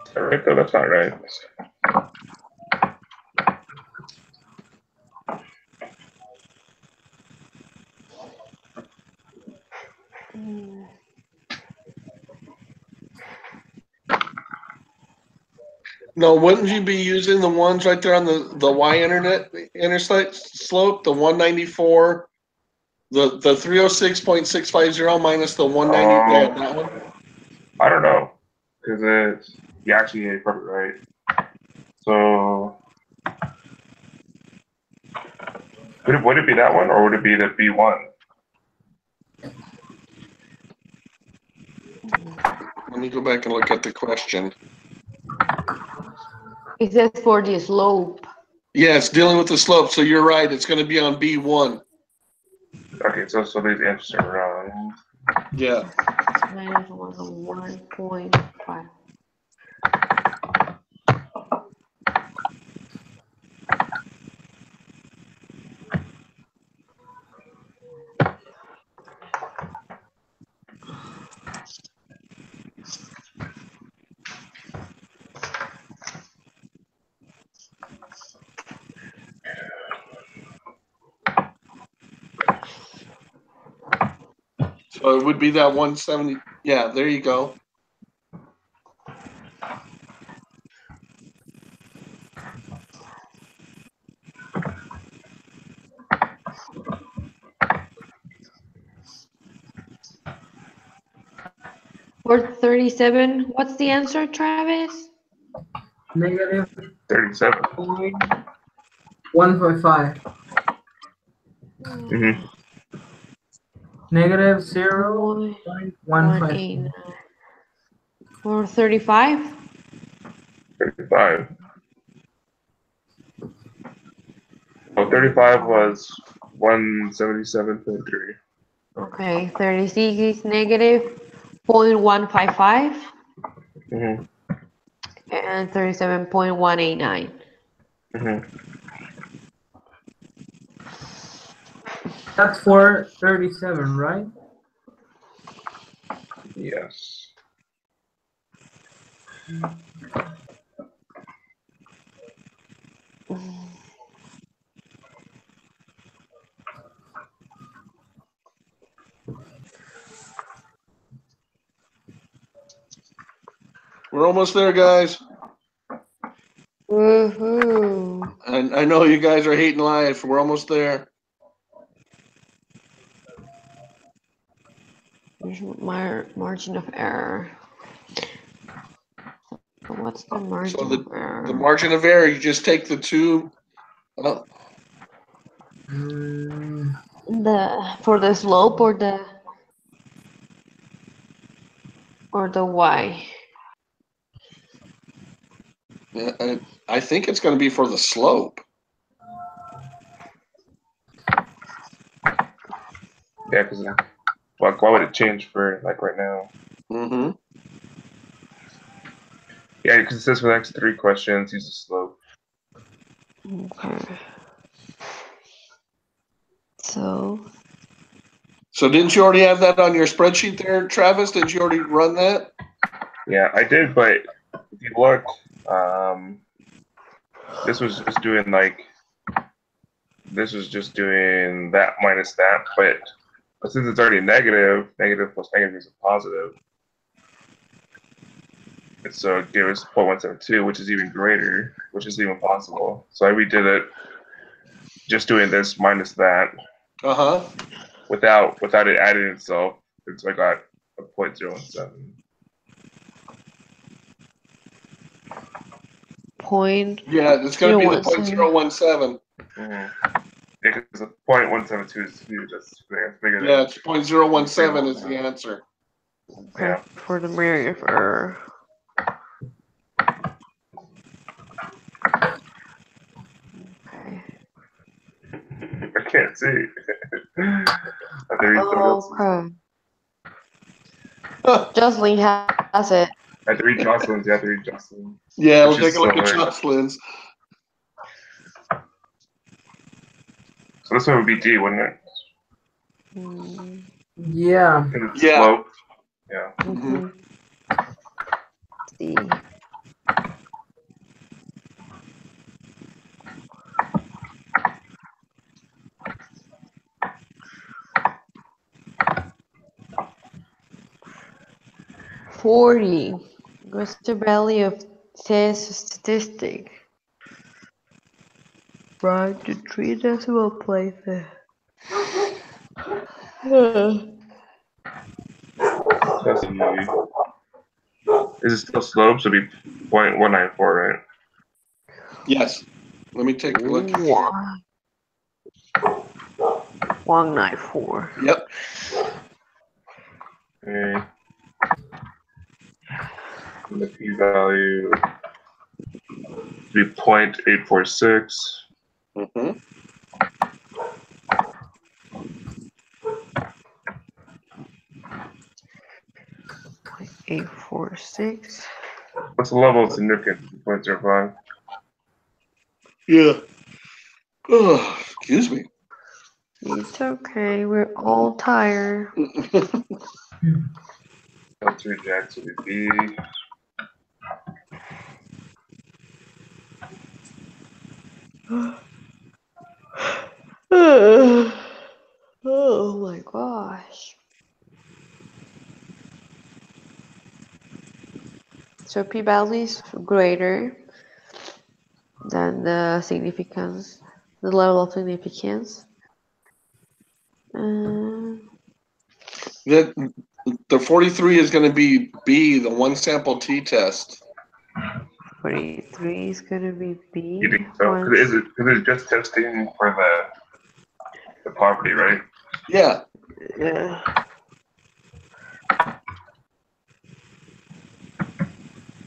S5: Is that right though? That's not right.
S1: No, wouldn't you be using the ones right there on the y-intercept slope, the 194, the 306.650 minus the 190? Yeah, that one.
S5: I don't know, because it's you actually get it probably right. So would it be that one or would it be the B1?
S1: Let me go back and look at the question.
S4: It says for the slope.
S1: Yeah, it's dealing with the slope, so you're right. It's going to be on B1.
S5: Okay, so these answers are wrong.
S1: Yeah.
S4: Minus 1.5.
S1: So it would be that 170. Yeah, there you go.
S4: For 37, what's the answer, Travis?
S2: Negative
S5: $37.
S2: 1.5.
S5: Mm-hmm.
S2: Negative 0.15.
S4: 1.89. Or 35?
S5: 35. Oh, 35 was 177.3.
S4: Okay, 36 is negative 0.155
S5: Mm-hmm.
S4: and 37.189.
S5: Mm-hmm.
S2: That's for 37, right?
S5: Yes.
S1: We're almost there, guys.
S4: Woohoo!
S1: And I know you guys are hating life. We're almost there.
S4: There's my margin of error. So what's the margin of error?
S1: The margin of error, you just take the two.
S4: For the slope or the y?
S1: I think it's going to be for the slope.
S5: Yeah, because like, why would it change for like right now?
S1: Mm-hmm.
S5: Yeah, because it says for the next 3 questions, use the slope.
S4: Okay. So
S1: didn't you already have that on your spreadsheet there, Travis? Did you already run that?
S5: Yeah, I did, but if you look, this was just doing that minus that, but since it's already negative, negative plus negative is a positive. And so it gave us 0.172, which is even greater, which is even possible. So I redid it just doing this minus that
S1: Uh-huh.
S5: without it adding itself. And so I got a 0.017.
S1: Yeah, it's going to be the 0.017.
S5: Mm-hmm. Yeah, because the 0.172 is huge. That's bigger than.
S1: Yeah, it's 0.017 is the answer.
S5: Yeah.
S4: For the margin of error. Okay.
S5: I can't see. I have to read somebody else's.
S4: Okay. Jocelyn has it.
S5: I have to read Jocelyn's. You have to read Jocelyn.
S1: Yeah, we'll
S5: Which is
S1: take a look at
S5: similar.
S1: Jocelyn's.
S5: So this one would be D, wouldn't it?
S2: Yeah.
S5: And it's
S1: Yeah.
S5: slope. Yeah.
S1: Mm-hmm.
S4: C. What's the value of this statistic? Right to 3 decimal places.
S5: That's is it still slope? So it'd be 0.194, right?
S1: Yes. Let me take a look.
S4: 194.
S1: Yep.
S5: Okay. And the p-value would be 0.846.
S1: Mm-hmm.
S4: 0.46.
S5: What's the level of significance? 0.05.
S1: Yeah. Oh, excuse me.
S4: It's okay. We're all tired.
S5: Let's reject to be B.
S4: Oh my gosh. So p-value is greater than the significance, the level of significance.
S1: The 43 is going to be B, the one sample t-test.
S4: 43 is gonna be B.
S5: You think so? Because it's just testing for the poverty, right?
S1: Yeah.
S4: Yeah.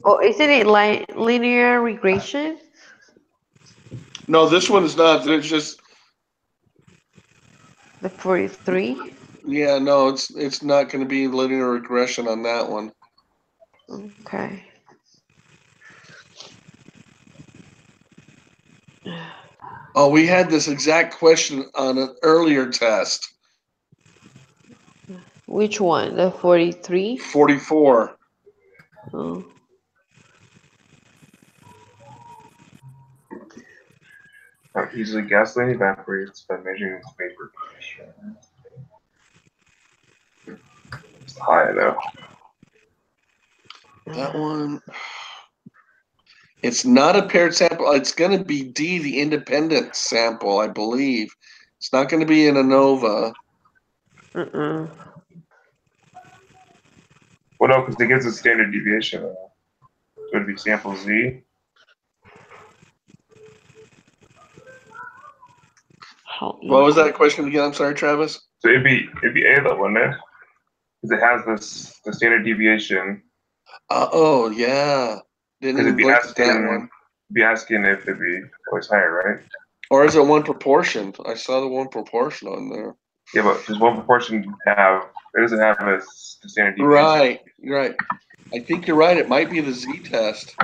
S4: Oh, isn't it like linear regression?
S1: No, this one is not. It's just,
S4: The 43?
S1: yeah, no, it's not going to be linear regression on that one.
S4: Okay.
S1: Oh, we had this exact question on an earlier test.
S4: Which one? The 43?
S1: 44.
S4: Oh.
S5: Usually gasoline evaporates by measuring its vapor pressure. It's high though.
S1: That one. It's not a paired sample. It's going to be D, the independent sample, I believe. It's not going to be an ANOVA.
S4: Mm-mm.
S5: Well, no, because it gives a standard deviation. So it'd be sample Z.
S1: What was that question again? I'm sorry, Travis.
S5: So it'd be A though, wouldn't it? Because it has the standard deviation.
S1: Oh, yeah. Didn't
S5: Because
S1: even
S5: it'd be
S1: look at that one.
S5: asking if it'd be always higher, right?
S1: Or is it one proportion? I saw the one proportion on there.
S5: Yeah, but does one proportion have? It doesn't have the standard deviation.
S1: Right, right. I think you're right. It might be the Z test.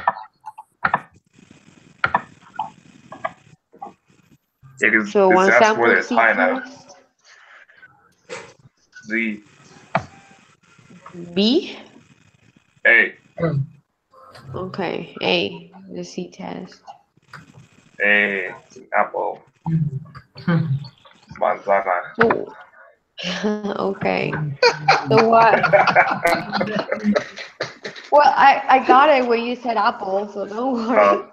S5: Yeah, because
S4: So one
S5: that's
S4: sample
S5: whether it's high enough.
S4: t-test.
S5: Z.
S4: B?
S5: A.
S4: Okay. A. The C test.
S5: A. It's an apple. Manzana.
S4: So, okay. So what? Well, I got it when you said apple, so don't worry.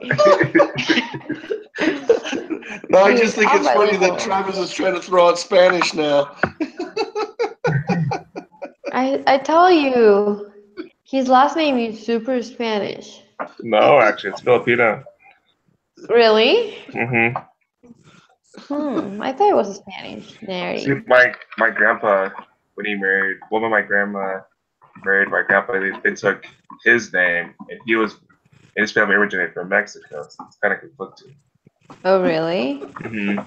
S1: No, I just think
S4: I'm
S1: it's funny
S4: bilingual.
S1: that Travis is trying to throw out Spanish now.
S4: I tell you, his last name is super Spanish.
S5: No, actually, it's Filipino.
S4: Really?
S5: Mm-hmm.
S4: I thought it was Spanish. There
S5: See,
S4: you
S5: my grandpa, when he married, when my grandma married my grandpa, they took his name, and his family originated from Mexico, so it's kind of conflicting.
S4: Oh, really?
S5: Mm-hmm.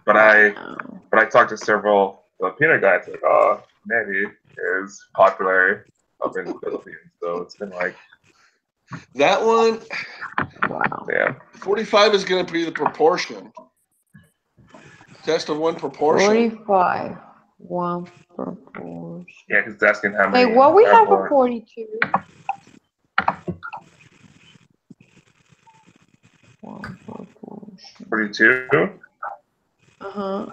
S5: But I talked to several Filipino guys, like, oh, Manny is popular up in the Philippines, so it's been like,
S1: That one,
S4: Wow.
S5: yeah.
S1: 45 is going to be the proportion. Test of one proportion.
S4: 45. One proportion.
S5: Yeah, because it's asking how many.
S4: Wait, what we have
S5: for
S4: a 42? One proportion.
S5: 42.
S4: Uh-huh.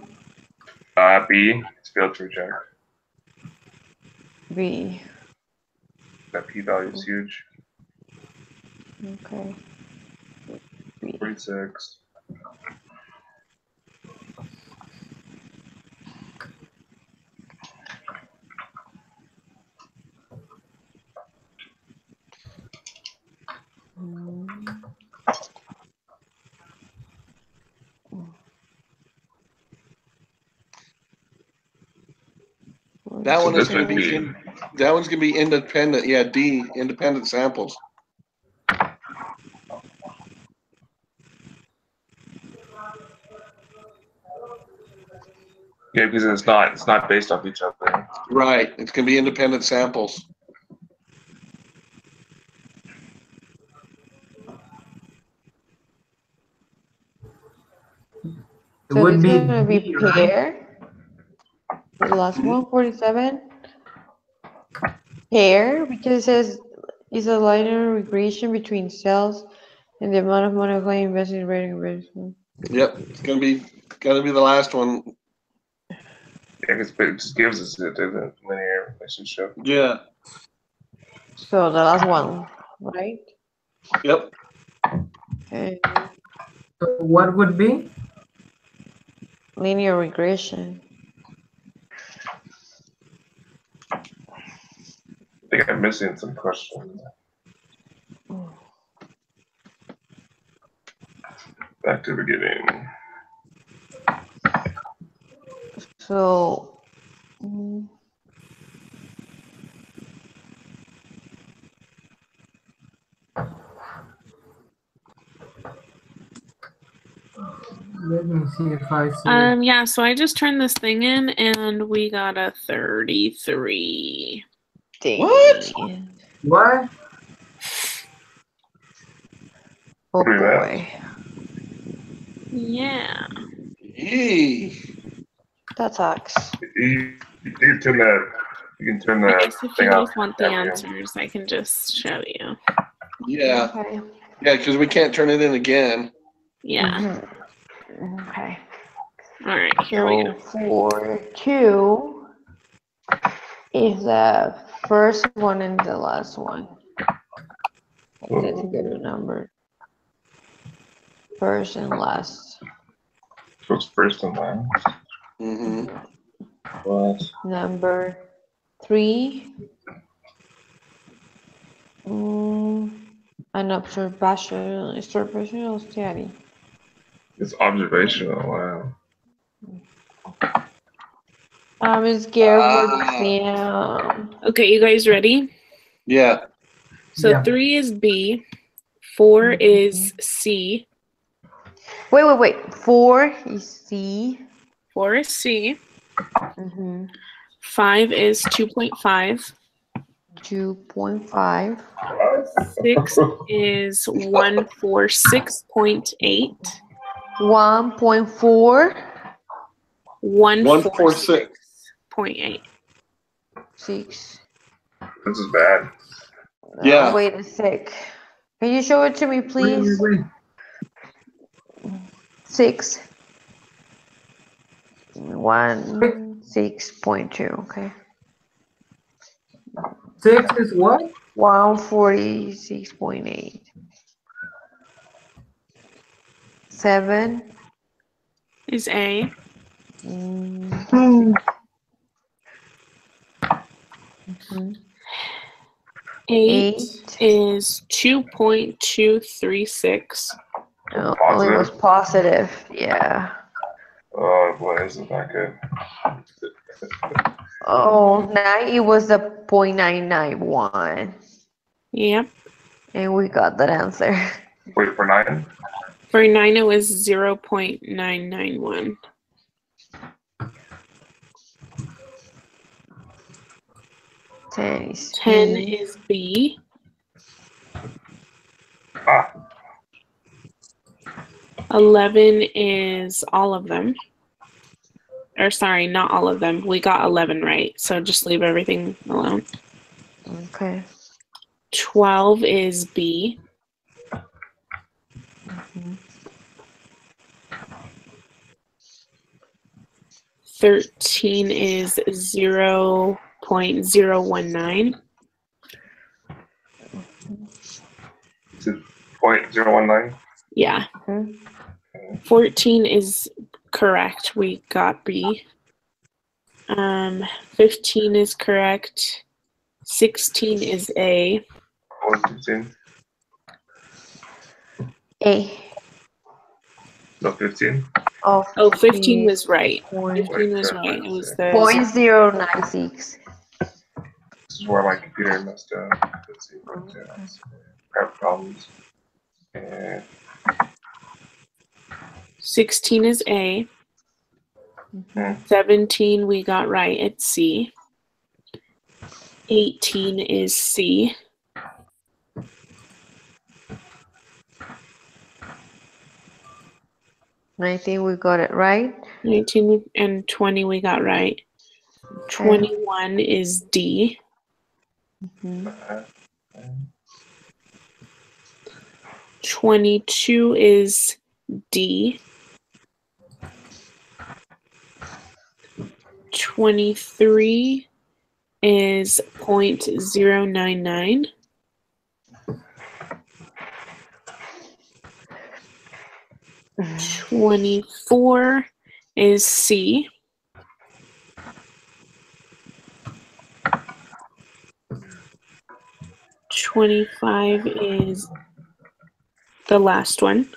S5: B. It's failed to reject.
S4: B.
S5: That p-value is huge.
S4: Okay. B.
S5: 46.
S1: That
S5: So
S1: one is
S5: this
S1: going
S5: would
S1: to be
S5: be
S1: that one's going to be independent. Yeah, D, independent samples.
S5: yeah, because it's not based off each other.
S1: Right. It's going to be independent samples.
S2: It
S4: So
S2: would
S4: this
S2: be
S4: is gonna be
S2: D, right?
S4: pair. The last one, 47. Pair, because it says is a linear regression between cells and the amount of money I invested in rating investment.
S1: Yep, it's gonna be the last one.
S5: Yeah, because it just gives us a linear relationship.
S1: Yeah.
S4: So the last one, right?
S1: Yep.
S4: Okay.
S2: So what would be?
S4: Linear regression.
S5: I think I'm missing some questions. Back to the beginning.
S4: So
S2: Let me see if I see it.
S3: Yeah, so I just turned this thing in and we got a 33.
S1: What?
S2: What?
S4: Oh
S5: Pretty
S4: boy.
S3: Yeah.
S1: Yee.
S4: That sucks.
S5: You can turn that. You can turn
S3: I
S5: the
S3: guess if
S5: thing
S3: you
S5: off.
S3: guys want the
S5: Yeah.
S3: answers, I can just show you.
S1: Yeah.
S4: Okay.
S1: Yeah, because we can't turn it in again.
S3: Yeah.
S4: Mhm. Okay.
S3: All right, here we
S4: So
S3: go.
S4: 4-2 is the first one and the last one. That's a good number. First and last.
S5: So it's first and last.
S1: Mm-hmm.
S5: What?
S4: Number 3. An observational study.
S5: It's observational. Wow.
S4: I'm scared for the exam.
S3: Okay, you guys ready?
S1: Yeah.
S3: So
S2: Yeah.
S3: 3 is B, 4 is C,
S4: Wait. 4 is C.
S3: 4 is C,
S4: Mm-hmm.
S3: 5 is 2.5,
S4: 2.5.
S3: 6 is 146.8,
S4: 1.4.
S3: 146.8.
S4: 6.
S5: This is bad.
S1: Yeah.
S4: Wait a sec. Can you show it to me, please?
S2: Wait.
S4: 6. 6.2. Okay.
S2: 6 is what?
S4: 146.8. 7.
S3: Is A,
S4: Mhm.
S3: 8
S4: 8.
S3: is 2.236,
S4: No, only was positive. Yeah.
S5: Oh boy, this is not good.
S4: Oh, 9. It was the 0.991.
S3: yep.
S4: And we got that answer.
S5: Wait for 9.
S3: For 9, it was 0.991.
S4: 10 is
S3: 10
S4: B.
S3: is B,
S5: Ah,
S3: 11 is all of them. Or sorry, not all of them. We got 11 right, so just leave everything alone.
S4: Okay.
S3: 12 is B. 13 is 0.019.
S5: is it 0.019?
S3: Yeah.
S4: Mhm.
S3: 14 is correct. We got B. 15 is correct. 16 is A.
S5: What was 15?
S4: A.
S5: No, 15.
S4: Oh,
S3: Oh, 15 was right.
S4: Point
S3: 15 was right. It was the
S4: 0.096.
S5: This is where my computer messed up. Let's see. Have problems. And
S3: 16 is A. 17 we got right. It's C. 18 is C.
S4: 19, we got it right.
S3: 19 and 20 we got right. 21 is D.
S4: Mhm.
S3: 22 is D. 23 is 0.099. 24 is C. 25 is the last one.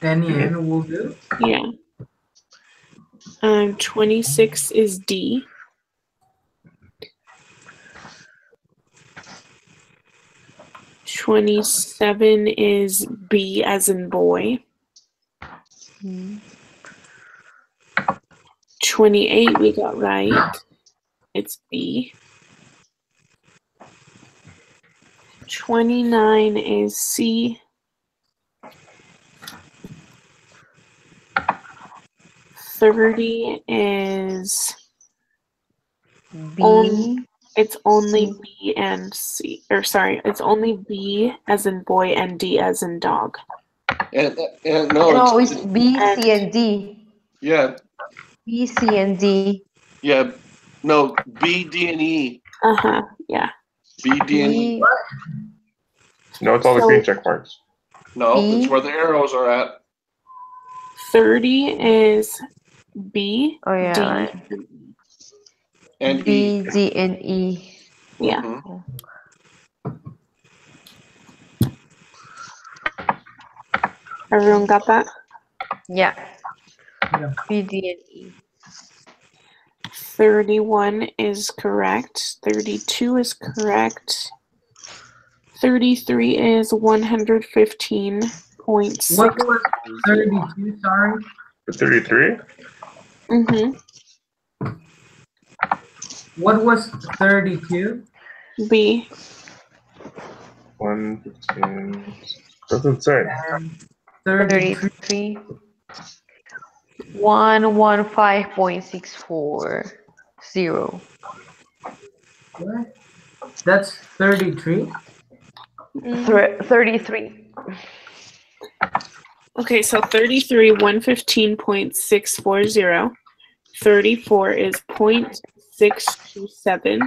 S2: Any N will do.
S3: Yeah. 26 is D. 27 is B as in boy.
S4: Mhm.
S3: 28 we got right. It's B. 29 is C. 30 is
S4: B.
S3: it's only
S4: C.
S3: B and C. Or sorry, it's only B as in boy and D as in dog.
S1: And
S4: No, it's B, C, and D.
S1: yeah,
S4: B, C, and D.
S1: yeah. No, B, D, and E.
S3: Uh-huh. Yeah.
S1: B, D, and E.
S4: B,
S5: No, it's all the
S3: So-
S5: green check marks.
S1: No,
S4: B.
S1: it's where the arrows are at.
S3: 30 is B,
S4: Oh, yeah,
S3: D,
S4: right.
S1: And E.
S4: B, D, and E.
S3: yeah.
S1: Mhm.
S3: Everyone got that?
S4: Yeah.
S2: Yeah.
S4: B, D, and E.
S3: 31 is correct. 32 is correct. 33 is 115.6.
S2: What was 32? Sorry.
S5: The 33?
S3: Mm-hmm.
S2: What was 32?
S3: B.
S5: 115. Doesn't say.
S2: 33.
S4: 33. 115.640.
S2: What? That's 33.
S4: 33.
S3: Okay, so 33, 115.640. 34 is 0.627.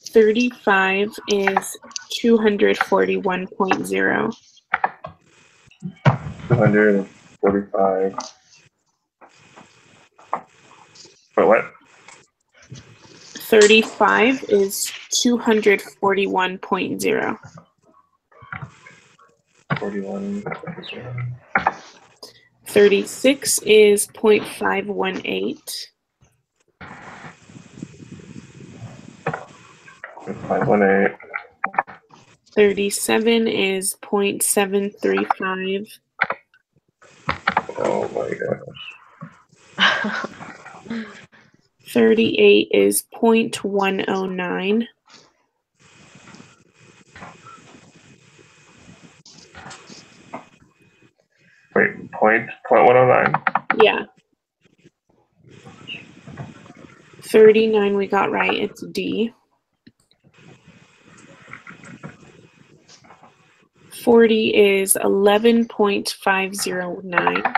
S3: 35 is 241.0.
S5: 245. But what?
S3: 35 is 241.0.
S5: 41.
S3: 36 is 0.518.
S5: 518.
S3: 37 is 0.735.
S5: Oh my gosh.
S3: 38 is 0.109.
S5: Wait, point 109.
S3: Yeah. 39 we got right. It's D. 40 is 11.509.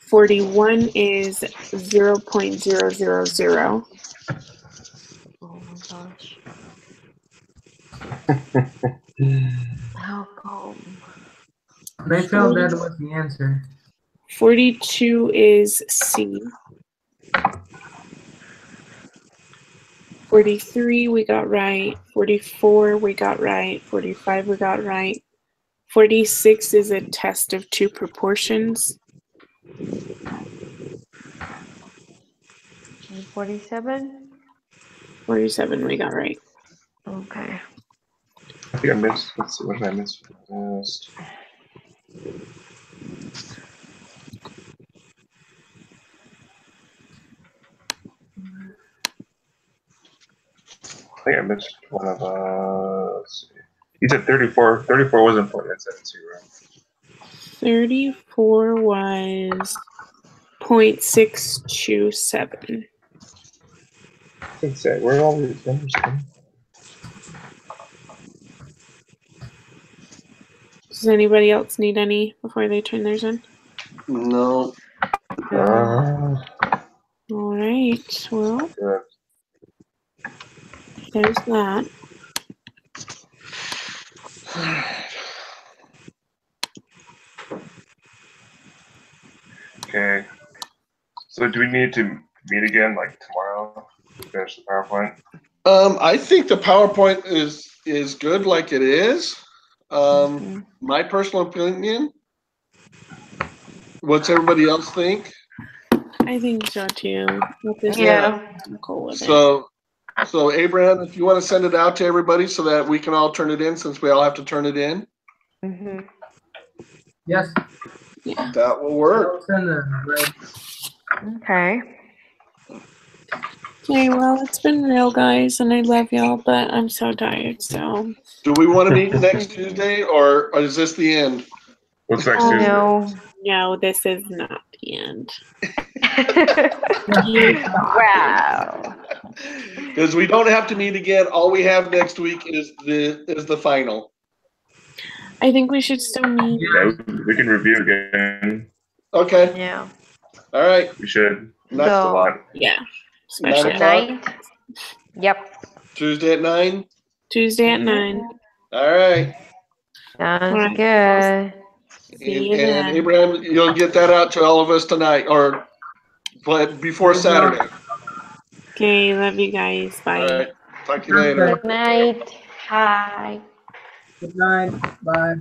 S3: 41 is 0.000.
S4: Oh my gosh. How come?
S2: I felt that was the answer.
S3: 42 is C. 43 we got right. 44 we got right. 45 we got right. 46 is a test of two proportions.
S4: 47?
S3: 47 we got right.
S4: Okay.
S5: I think I missed. Let's see, what did I miss? First? think I missed one of let's see. You said 34. 34 was appointments at 0.
S3: 34 was 0.627.
S5: Let's say, where are all these numbers from?
S3: Does anybody else need any before they turn theirs in?
S1: No.
S3: All right. Well,
S5: Good.
S3: there's that.
S5: Okay. So do we need to meet again like tomorrow to finish the PowerPoint?
S1: I think the PowerPoint is good like it is. My personal opinion. What's everybody else think?
S3: I think so too. With this
S4: Yeah.
S3: I'm cool with it.
S1: So Abraham, if you want to send it out to everybody so that we can all turn it in, since we all have to turn it in,
S2: Yes.
S3: Yeah.
S1: that will work.
S2: I'll send it, right?
S4: Okay.
S3: Okay, well, it's been real, guys, and I love y'all, but I'm so tired, so.
S1: Do we want to meet next Tuesday, or is this the end?
S5: What's next Tuesday?
S4: No.
S3: No, this is not the end.
S4: Wow.
S1: Because we don't have to meet again. All we have next week is the final.
S3: I think we should still meet.
S5: Yeah, we can review again.
S1: Okay.
S4: Yeah.
S1: All right.
S5: We should.
S1: That's
S5: a
S4: So-
S5: lot.
S3: Yeah. Especially
S1: 9 o'clock?
S4: Night. Yep.
S1: Tuesday at 9.
S3: Tuesday at 9.
S1: All right.
S4: Sounds
S3: Alright.
S4: good.
S3: See you
S1: And
S3: then.
S1: Abraham, you'll get that out to all of us tonight, or but before Saturday.
S3: Okay, love you guys. Bye.
S1: All right. Talk to you later.
S4: Good night. Hi.
S2: Good night. Bye.